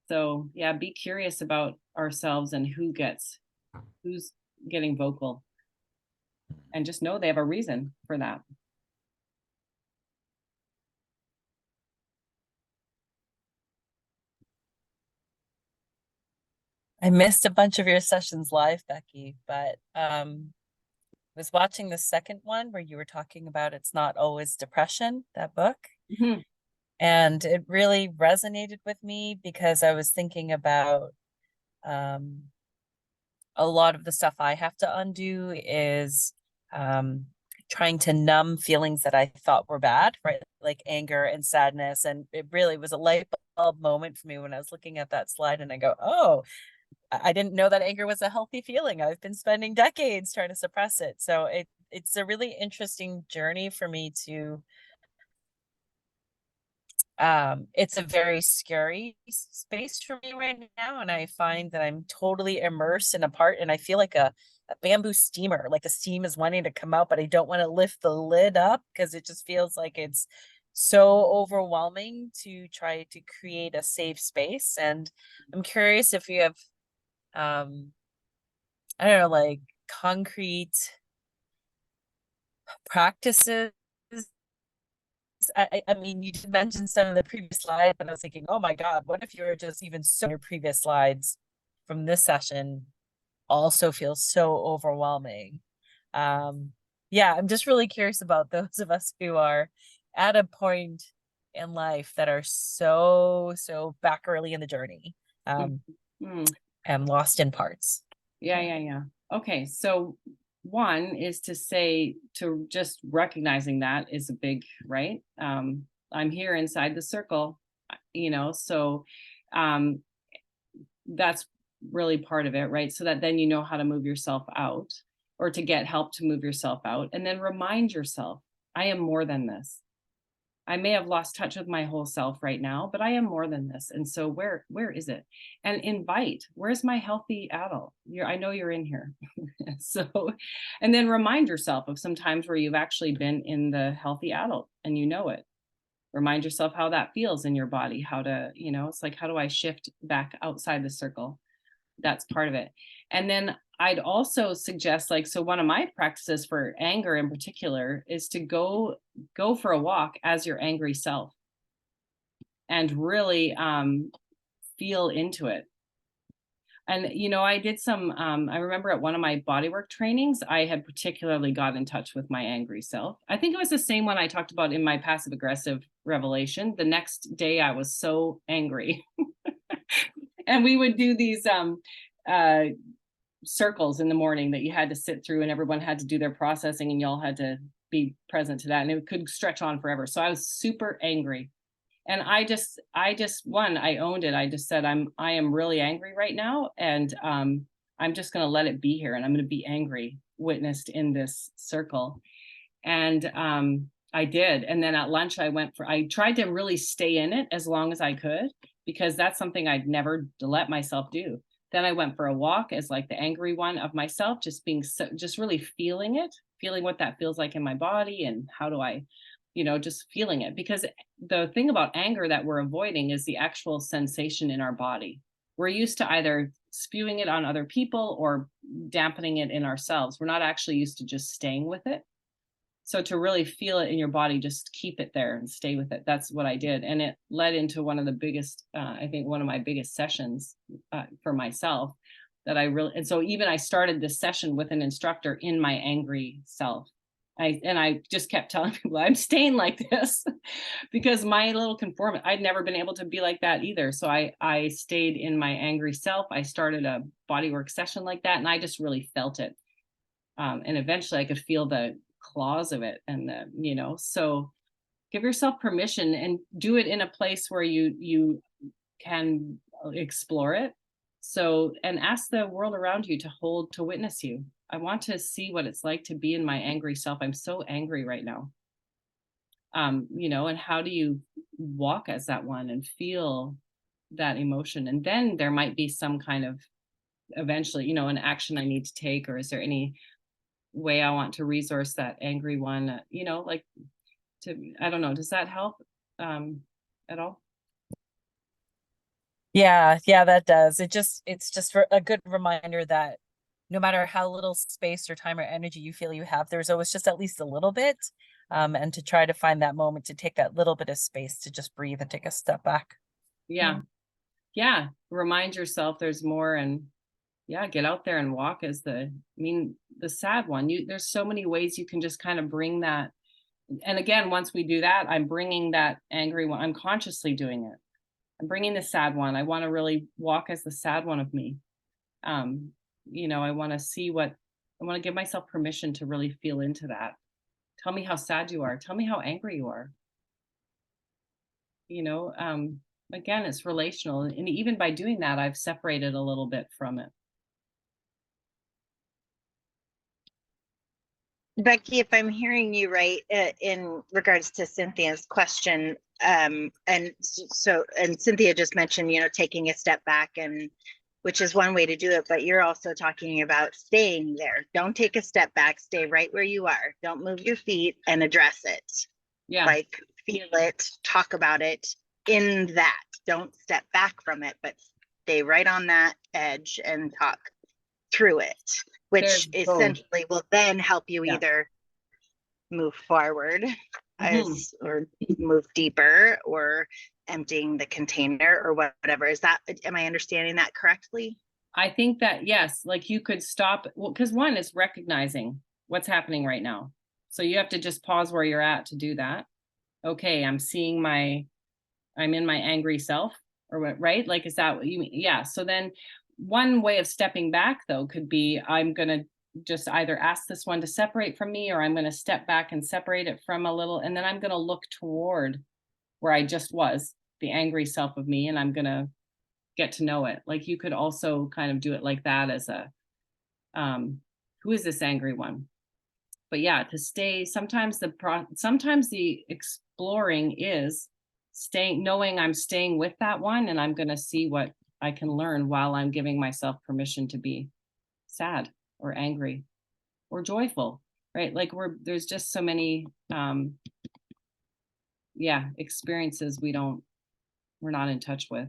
So yeah, be curious about ourselves and who's getting vocal, and just know they have a reason for that. I missed a bunch of your sessions live, Becky, but was watching the second one where you were talking about It's Not Always Depression, that book. Mm-hmm. And it really resonated with me, because I was thinking about a lot of the stuff I have to undo is trying to numb feelings that I thought were bad, right? Like anger and sadness. And it really was a light bulb moment for me when I was looking at that slide, and I go, oh, I didn't know that anger was a healthy feeling. I've been spending decades trying to suppress it. So it's a really interesting journey for me to, it's a very scary space for me right now. And I find that I'm totally immersed in a part, and I feel like a bamboo steamer, like the steam is wanting to come out, but I don't want to lift the lid up, because it just feels like it's so overwhelming to try to create a safe space. And I'm curious if you have I don't know, like concrete practices. I mean, you did mention some of the previous slides, but I was thinking, oh my God, what if you're just even so your previous slides from this session also feel so overwhelming? Yeah, I'm just really curious about those of us who are at a point in life that are so back early in the journey, and lost in parts. Yeah. Okay, so one is to say, to just recognizing that is a big, right? I'm here inside the circle, so that's really part of it, right? So that then you know how to move yourself out. or to get help to move yourself out. And then remind yourself, I am more than this. I may have lost touch with my whole self right now, but I am more than this. And so where is it? And invite, where's my healthy adult? I know you're in here. So, and then remind yourself of some times where you've actually been in the healthy adult and you know it. Remind yourself how that feels in your body, how to, it's like, how do I shift back outside the circle? That's part of it. And then I'd also suggest, like, so one of my practices for anger in particular is to go for a walk as your angry self and really feel into it. And, I did some, I remember at one of my bodywork trainings, I had particularly got in touch with my angry self. I think it was the same one I talked about in my passive aggressive revelation. The next day I was so angry. And we would do these circles in the morning that you had to sit through, and everyone had to do their processing, and y'all had to be present to that. And it could stretch on forever. So I was super angry. And I owned it. I just said, I am really angry right now. And I'm just going to let it be here. And I'm going to be angry, witnessed in this circle. And I did. And then at lunch, I tried to really stay in it as long as I could, because that's something I'd never let myself do. Then I went for a walk as like the angry one of myself, just just really feeling it, feeling what that feels like in my body. And how do I, just feeling it. Because the thing about anger that we're avoiding is the actual sensation in our body. We're used to either spewing it on other people or dampening it in ourselves. We're not actually used to just staying with it. So to really feel it in your body, just keep it there and stay with it. That's what I did. And it led into one of the biggest, I think one of my biggest sessions for myself that and so even I started this session with an instructor in my angry self. I just kept telling people I'm staying like this because my little conformant, I'd never been able to be like that either. So I stayed in my angry self. I started a bodywork session like that, and I just really felt it. And eventually I could feel the claws of it, and so give yourself permission and do it in a place where you can explore it. So, and ask the world around you to witness you. I want to see what it's like to be in my angry self. I'm so angry right now. And how do you walk as that one and feel that emotion? And then there might be some kind of eventually, an action I need to take, or is there any way I want to resource that angry one, I don't know. Does that help at all? Yeah, that does. It's just a good reminder that no matter how little space or time or energy you feel you have, there's always just at least a little bit. And to try to find that moment to take that little bit of space to just breathe and take a step back. Yeah. Yeah. Remind yourself there's more, and get out there and walk as the sad one. There's so many ways you can just kind of bring that. And again, once we do that, I'm bringing that angry one. I'm consciously doing it. I'm bringing the sad one. I want to really walk as the sad one of me. I want to give myself permission to really feel into that. Tell me how sad you are. Tell me how angry you are. Again, it's relational. And even by doing that, I've separated a little bit from it. Becky, if I'm hearing you right, in regards to Cynthia's question, and Cynthia just mentioned, taking a step back, and which is one way to do it, but you're also talking about staying there. Don't take a step back, stay right where you are. Don't move your feet and address it. Yeah. Like, feel it, talk about it in that. Don't step back from it, but stay right on that edge and talk through it, which essentially will then help you either move forward or move deeper, or emptying the container, or whatever. Am I understanding that correctly? I think that, yes, like you could stop, because one is recognizing what's happening right now. So you have to just pause where you're at to do that. Okay, I'm in my angry self, or what, right? Like, is that what you mean? Yeah. So then one way of stepping back, though, could be I'm going to just either ask this one to separate from me, or I'm going to step back and separate it from a little. And then I'm going to look toward where I just was, the angry self of me, and I'm going to get to know it. Like, you could also kind of do it like that as a, who is this angry one? But yeah, to stay, sometimes the exploring is staying, knowing I'm staying with that one, and I'm going to see what I can learn while I'm giving myself permission to be sad or angry or joyful, right? Like there's just so many experiences we're not in touch with.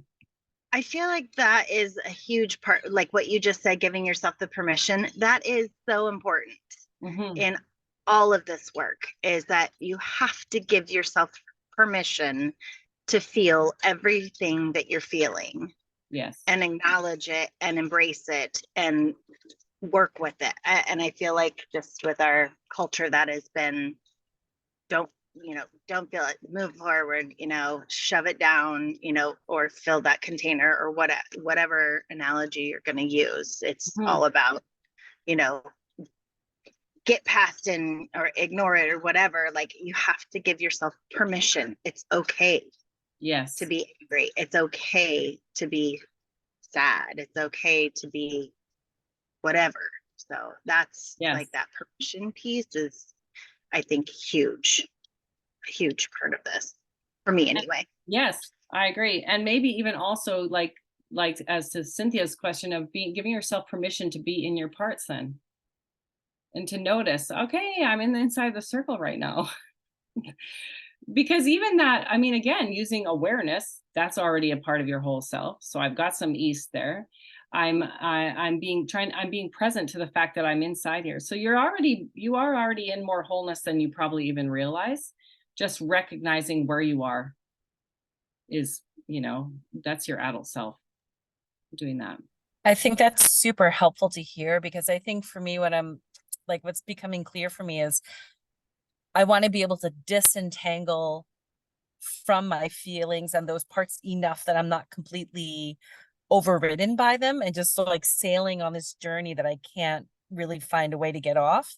I feel like that is a huge part, like what you just said, giving yourself the permission. That is so important in all of this work, is that you have to give yourself permission to feel everything that you're feeling. Yes. And acknowledge it and embrace it and work with it. And I feel like just with our culture, that has been, don't feel it, move forward, shove it down, or fill that container, or whatever analogy you're going to use. It's all about, get past or ignore it or whatever. Like, you have to give yourself permission. It's okay. Yes. To be angry. It's okay to be sad. It's okay to be whatever. So that's like, that permission piece is, I think, a huge part of this for me anyway. Yes, I agree. And maybe even also like as to Cynthia's question of giving yourself permission to be in your parts then, and to notice, okay, I'm in the inside of the circle right now. Because even that, I mean, again, using awareness, that's already a part of your whole self. So I've got some east there. I'm being present to the fact that I'm inside here. So you are already in more wholeness than you probably even realize. Just recognizing where you are is, that's your adult self doing that. I think that's super helpful to hear, because I think for me, what's becoming clear for me is I want to be able to disentangle from my feelings and those parts enough that I'm not completely overridden by them, and just sort of like sailing on this journey that I can't really find a way to get off.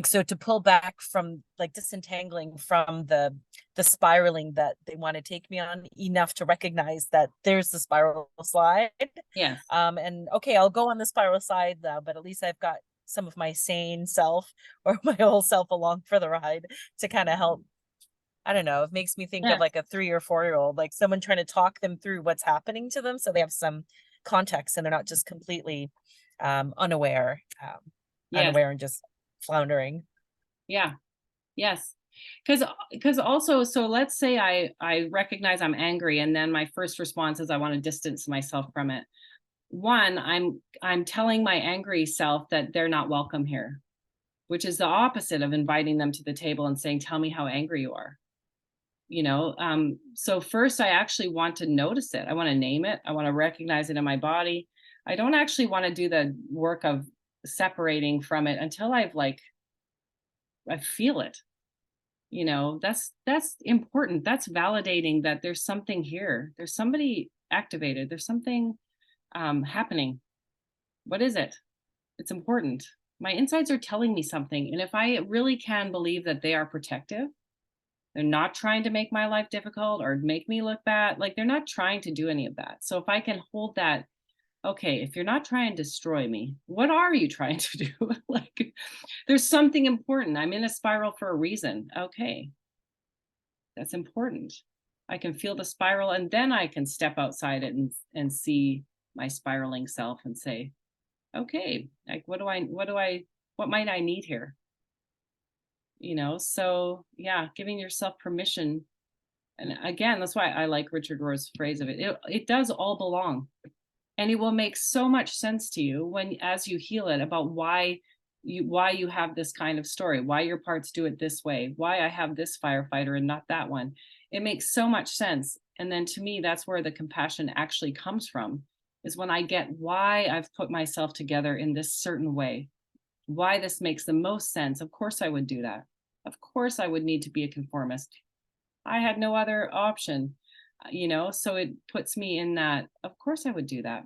So to pull back from, like, disentangling from the spiraling that they want to take me on, enough to recognize that there's the spiral slide. Yes. And okay, I'll go on the spiral side though, but at least I've got some of my sane self or my whole self along for the ride to kind of help. I don't know, it makes me think of like a 3 or 4-year-old, like someone trying to talk them through what's happening to them, so they have some context and they're not just completely unaware and just floundering. Yeah. Yes. Because also, so let's say I recognize I'm angry, and then my first response is I want to distance myself from it. One, I'm telling my angry self that they're not welcome here, which is the opposite of inviting them to the table and saying, tell me how angry you are. So first I actually want to notice it. I want to name it. I want to recognize it in my body. I don't actually want to do the work of separating from it until I feel it. That's important. That's validating that there's something here. There's somebody activated. There's something happening. What is it? It's important. My insides are telling me something. And if I really can believe that they are protective, they're not trying to make my life difficult or make me look bad. Like, they're not trying to do any of that. So if I can hold that, okay, if you're not trying to destroy me, what are you trying to do? Like, there's something important. I'm in a spiral for a reason. Okay, that's important. I can feel the spiral, and then I can step outside it and see my spiraling self and say, okay, like, what might I need here? So yeah, giving yourself permission. And again, that's why I like Richard Rohr's phrase of it. It does all belong. And it will make so much sense to you as you heal it, about why you have this kind of story, why your parts do it this way, why I have this firefighter and not that one. It makes so much sense. And then to me, that's where the compassion actually comes from, is when I get why I've put myself together in this certain way, why this makes the most sense. Of course I would do that. Of course I would need to be a conformist. I had no other option, so it puts me in that, of course I would do that.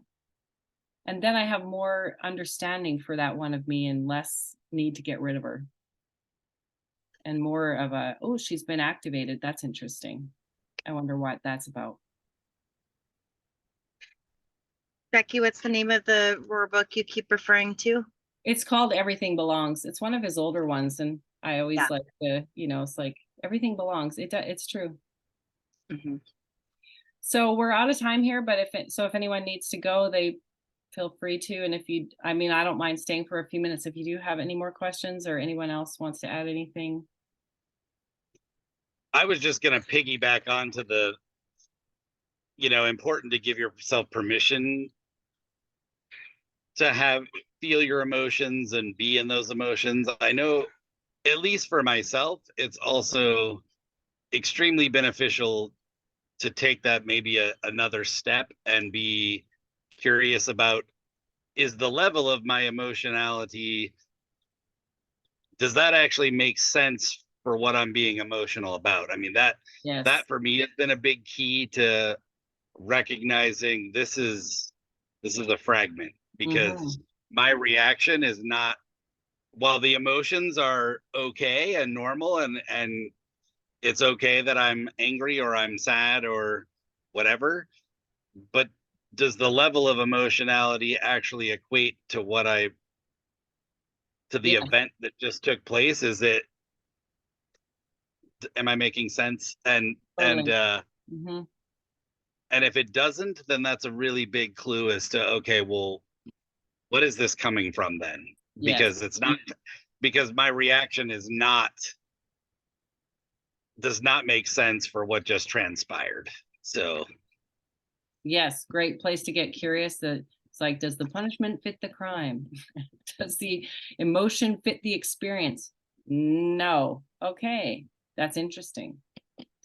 And then I have more understanding for that one of me and less need to get rid of her. And more of a, oh, she's been activated. That's interesting. I wonder what that's about. Becky, what's the name of the Roar book you keep referring to? It's called Everything Belongs. It's one of his older ones, and I always Yeah. like to, it's like everything belongs. It's true. Mhm. So we're out of time here, but if anyone needs to go, they feel free to. And I mean, I don't mind staying for a few minutes if you do have any more questions or anyone else wants to add anything. I was just going to piggyback onto the, important to give yourself permission to feel your emotions and be in those emotions. I know, at least for myself, it's also extremely beneficial to take that maybe another step and be curious about, is the level of my emotionality, does that actually make sense for what I'm being emotional about? I mean, that Yes. for me has been a big key to recognizing this is a fragment, because my reaction is not, while the emotions are okay and normal, and it's okay that I'm angry or I'm sad or whatever, but does the level of emotionality actually equate to the Yeah. event that just took place? Am I making sense? Totally. And if it doesn't, then that's a really big clue as to, okay, well, what is this coming from then? Yes. Because it's not, because my reaction does not make sense for what just transpired. So Yes, great place to get curious. It's like, does the punishment fit the crime? Does the emotion fit the experience? No. Okay, that's interesting.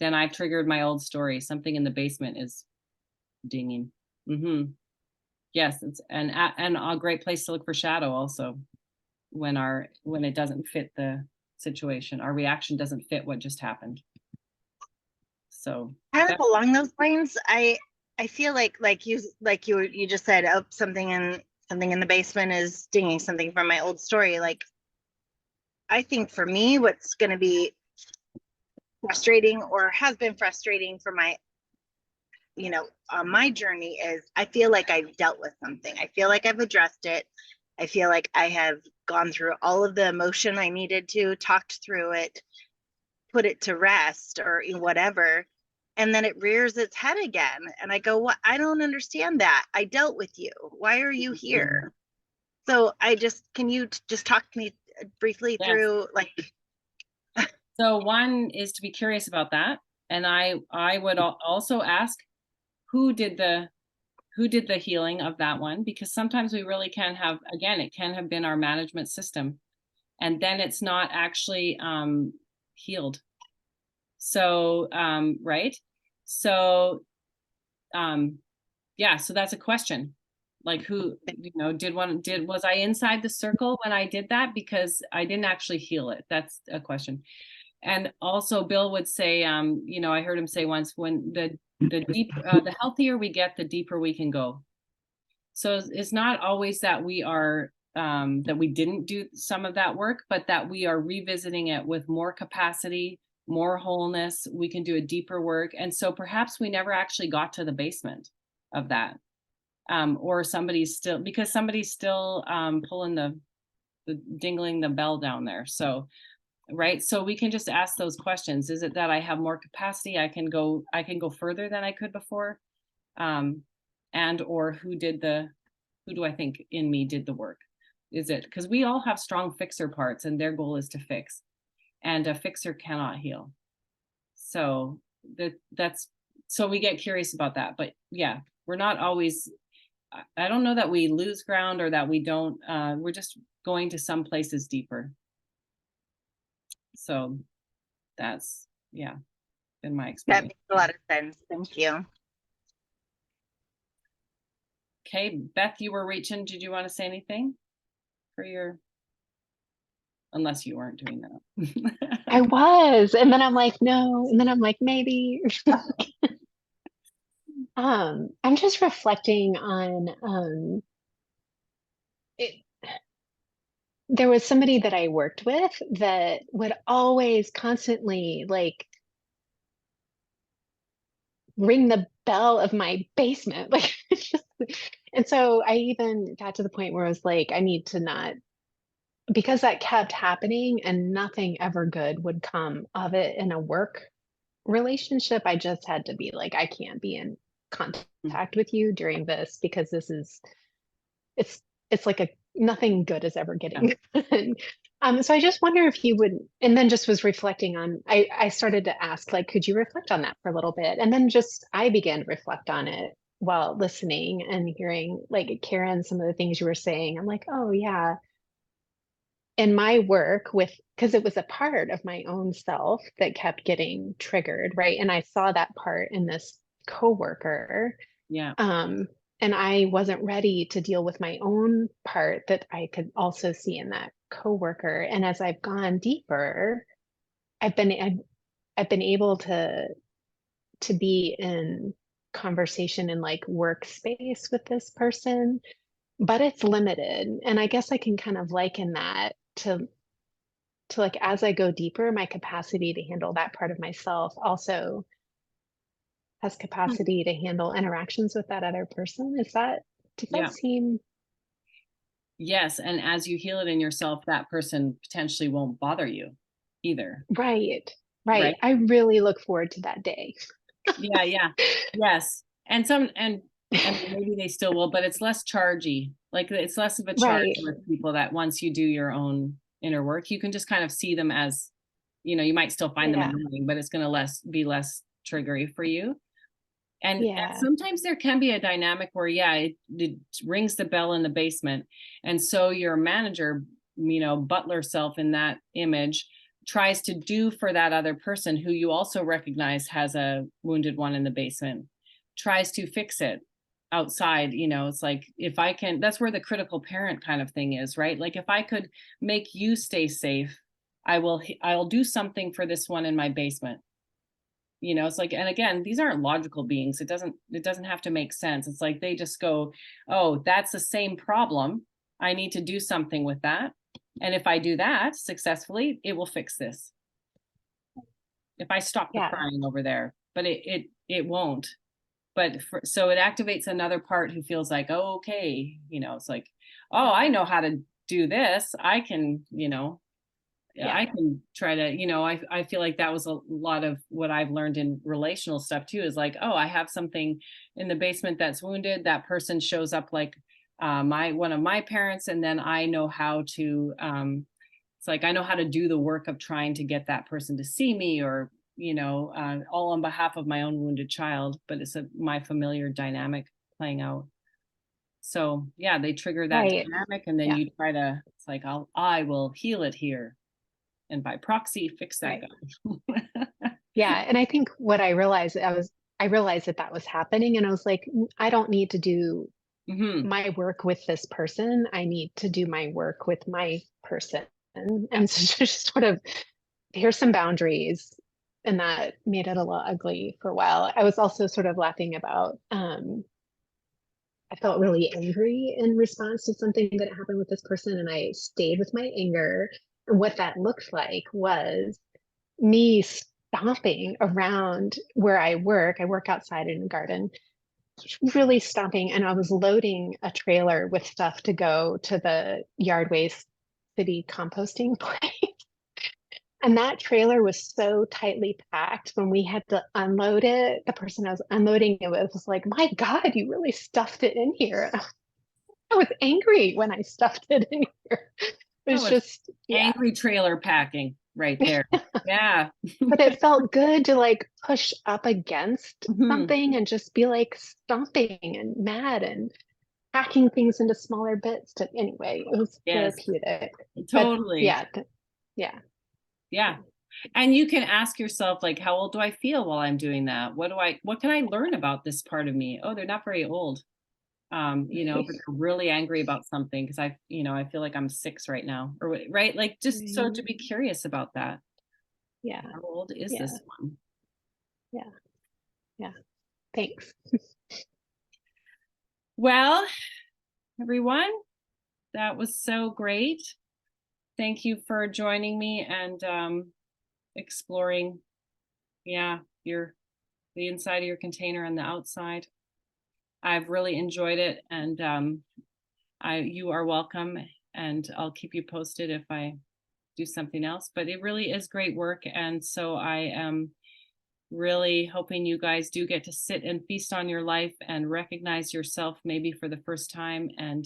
Then I've triggered my old story. Something in the basement is dinging. Yes, it's and a great place to look for shadow also, when it doesn't fit the situation. Our reaction doesn't fit what just happened. So Kind of along those lines, I feel like you just said, oh, something in the basement is dinging something from my old story. Like, I think for me, what's going to be frustrating, or has been frustrating for my, on my journey, is I feel like I've dealt with something. I feel like I've addressed it. I feel like I have gone through all of the emotion I needed to, talked through it, put it to rest, or whatever. And then it rears its head again. And I go, what? I don't understand that. I dealt with you. Why are you here? So can you just talk to me briefly through, like. So one is to be curious about that. And I would also ask, who did the healing of that one? Because sometimes we really can have, again, it can have been our management system, and then it's not actually healed. So right. So yeah, so that's a question. Like, who, was I inside the circle when I did that? Because I didn't actually heal it. That's a question. And also Bill would say, I heard him say once, when the healthier we get, the deeper we can go. So it's not always that we are, that we didn't do some of that work, but that we are revisiting it with more capacity, more wholeness. We can do a deeper work. And so perhaps we never actually got to the basement of that. Or somebody's still pulling the dingling the bell down there. So, right. So we can just ask those questions. Is it that I have more capacity? I can go further than I could before. And or who do I think in me did the work? Is it because we all have strong fixer parts, and their goal is to fix, and a fixer cannot heal. So so we get curious about that. But yeah, we're not always, I don't know that we lose ground or that we don't, we're just going to some places deeper. So that's, yeah, been my experience. That makes a lot of sense. Thank you. Okay, Beth, you were reaching. Did you want to say anything for unless you weren't doing that? I was, and then I'm like, no, and then I'm like, maybe. I'm just reflecting on there was somebody that I worked with that would always constantly like ring the bell of my basement. Like, it's just And so I even got to the point where I was like, I need to not, because that kept happening and nothing ever good would come of it in a work relationship. I just had to be like, I can't be in contact with you during this because this is, it's it's like a nothing good is ever getting done. So I just wonder if you would, and then just was reflecting on, I started to ask, like, could you reflect on that for a little bit? And then just I began to reflect on it while listening and hearing, like, Karen, some of the things you were saying. I'm like, oh yeah. In my work with, because it was a part of my own self that kept getting triggered, right? And I saw that part in this coworker. Yeah. And I wasn't ready to deal with my own part that I could also see in that coworker. And as I've gone deeper, I've been able to be in conversation in like workspace with this person, but it's limited. And I guess I can kind of liken that to like as I go deeper, my capacity to handle that part of myself also has capacity to handle interactions with that other person. Does Yeah. that seem Yes. And as you heal it in yourself, that person potentially won't bother you either. right? Right. Right. I really look forward to that day. Yeah. Yeah. Yes. And I mean, maybe they still will, but it's less chargy. Like it's less of a charge Right. with people that once you do your own inner work, you can just kind of see them as, you might still find them Yeah. annoying, but it's going to be less triggery for you. And Yeah. sometimes there can be a dynamic where, yeah, it rings the bell in the basement. And so your manager, butler self in that image tries to do for that other person who you also recognize has a wounded one in the basement, tries to fix it outside. It's like, if I can, that's where the critical parent kind of thing is, right? Like if I could make you stay safe, I'll do something for this one in my basement. It's like, and again, these aren't logical beings. It doesn't have to make sense. It's like they just go, oh, that's the same problem. I need to do something with that. And if I do that successfully, it will fix this. If I stop the Yeah. crying over there, but it won't. But so it activates another part who feels like, oh, okay, it's like, oh, I know how to do this. I can, I can try to, I feel like that was a lot of what I've learned in relational stuff too, is like, oh, I have something in the basement that's wounded. That person shows up like one of my parents, and then I know how to, it's like, I know how to do the work of trying to get that person to see me, or, all on behalf of my own wounded child, but it's my familiar dynamic playing out. So yeah, they trigger that Right. dynamic, and then Yeah. you try to, it's like, I will heal it here, and by proxy fix that Right. guy. Yeah. And I think what I realized, I realized that was happening, and I was like, I don't need to do Hmm. my work with this person. I need to do my work with my person. And so just sort of, here's some boundaries. And that made it a little ugly for a while. I was also sort of laughing about, I felt really angry in response to something that happened with this person, and I stayed with my anger. And what that looked like was me stomping around where I work. I work outside in a garden, really stomping. And I was loading a trailer with stuff to go to the yard waste city composting place. And that trailer was so tightly packed when we had to unload it. The person I was unloading it with was like, my God, you really stuffed it in here. I was angry when I stuffed it in here. It was just, yeah. Angry trailer packing right there. Yeah. But it felt good to like push up against something and just be like stomping and mad and hacking things into smaller bits. What was therapeutic. Totally. But yeah. And you can ask yourself, like, how old do I feel while I'm doing that? What can I learn about this part of me? Oh, they're not very old. But they're really angry about something, because I feel like I'm 6 right now, or right. Like, just so to be curious about that. Yeah. How old is this one? Yeah. Yeah. Thanks. Well, everyone, that was so great. Thank you for joining me and exploring, the inside of your container and the outside. I've really enjoyed it, and you are welcome, and I'll keep you posted if I do something else. But it really is great work, and so I am really hoping you guys do get to sit and feast on your life and recognize yourself maybe for the first time, and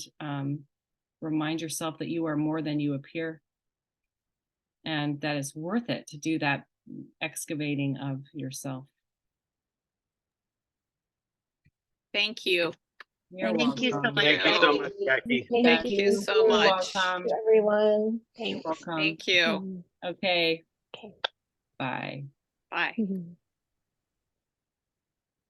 remind yourself that you are more than you appear, and that it's worth it to do that excavating of yourself. Thank you. You're Thank you so welcome. much. Thank you so much, Jackie. Thank you so You're much. welcome. To everyone. You're Thanks. welcome. Thank you. Mhm. Okay. Okay. Bye. Bye. Mhm.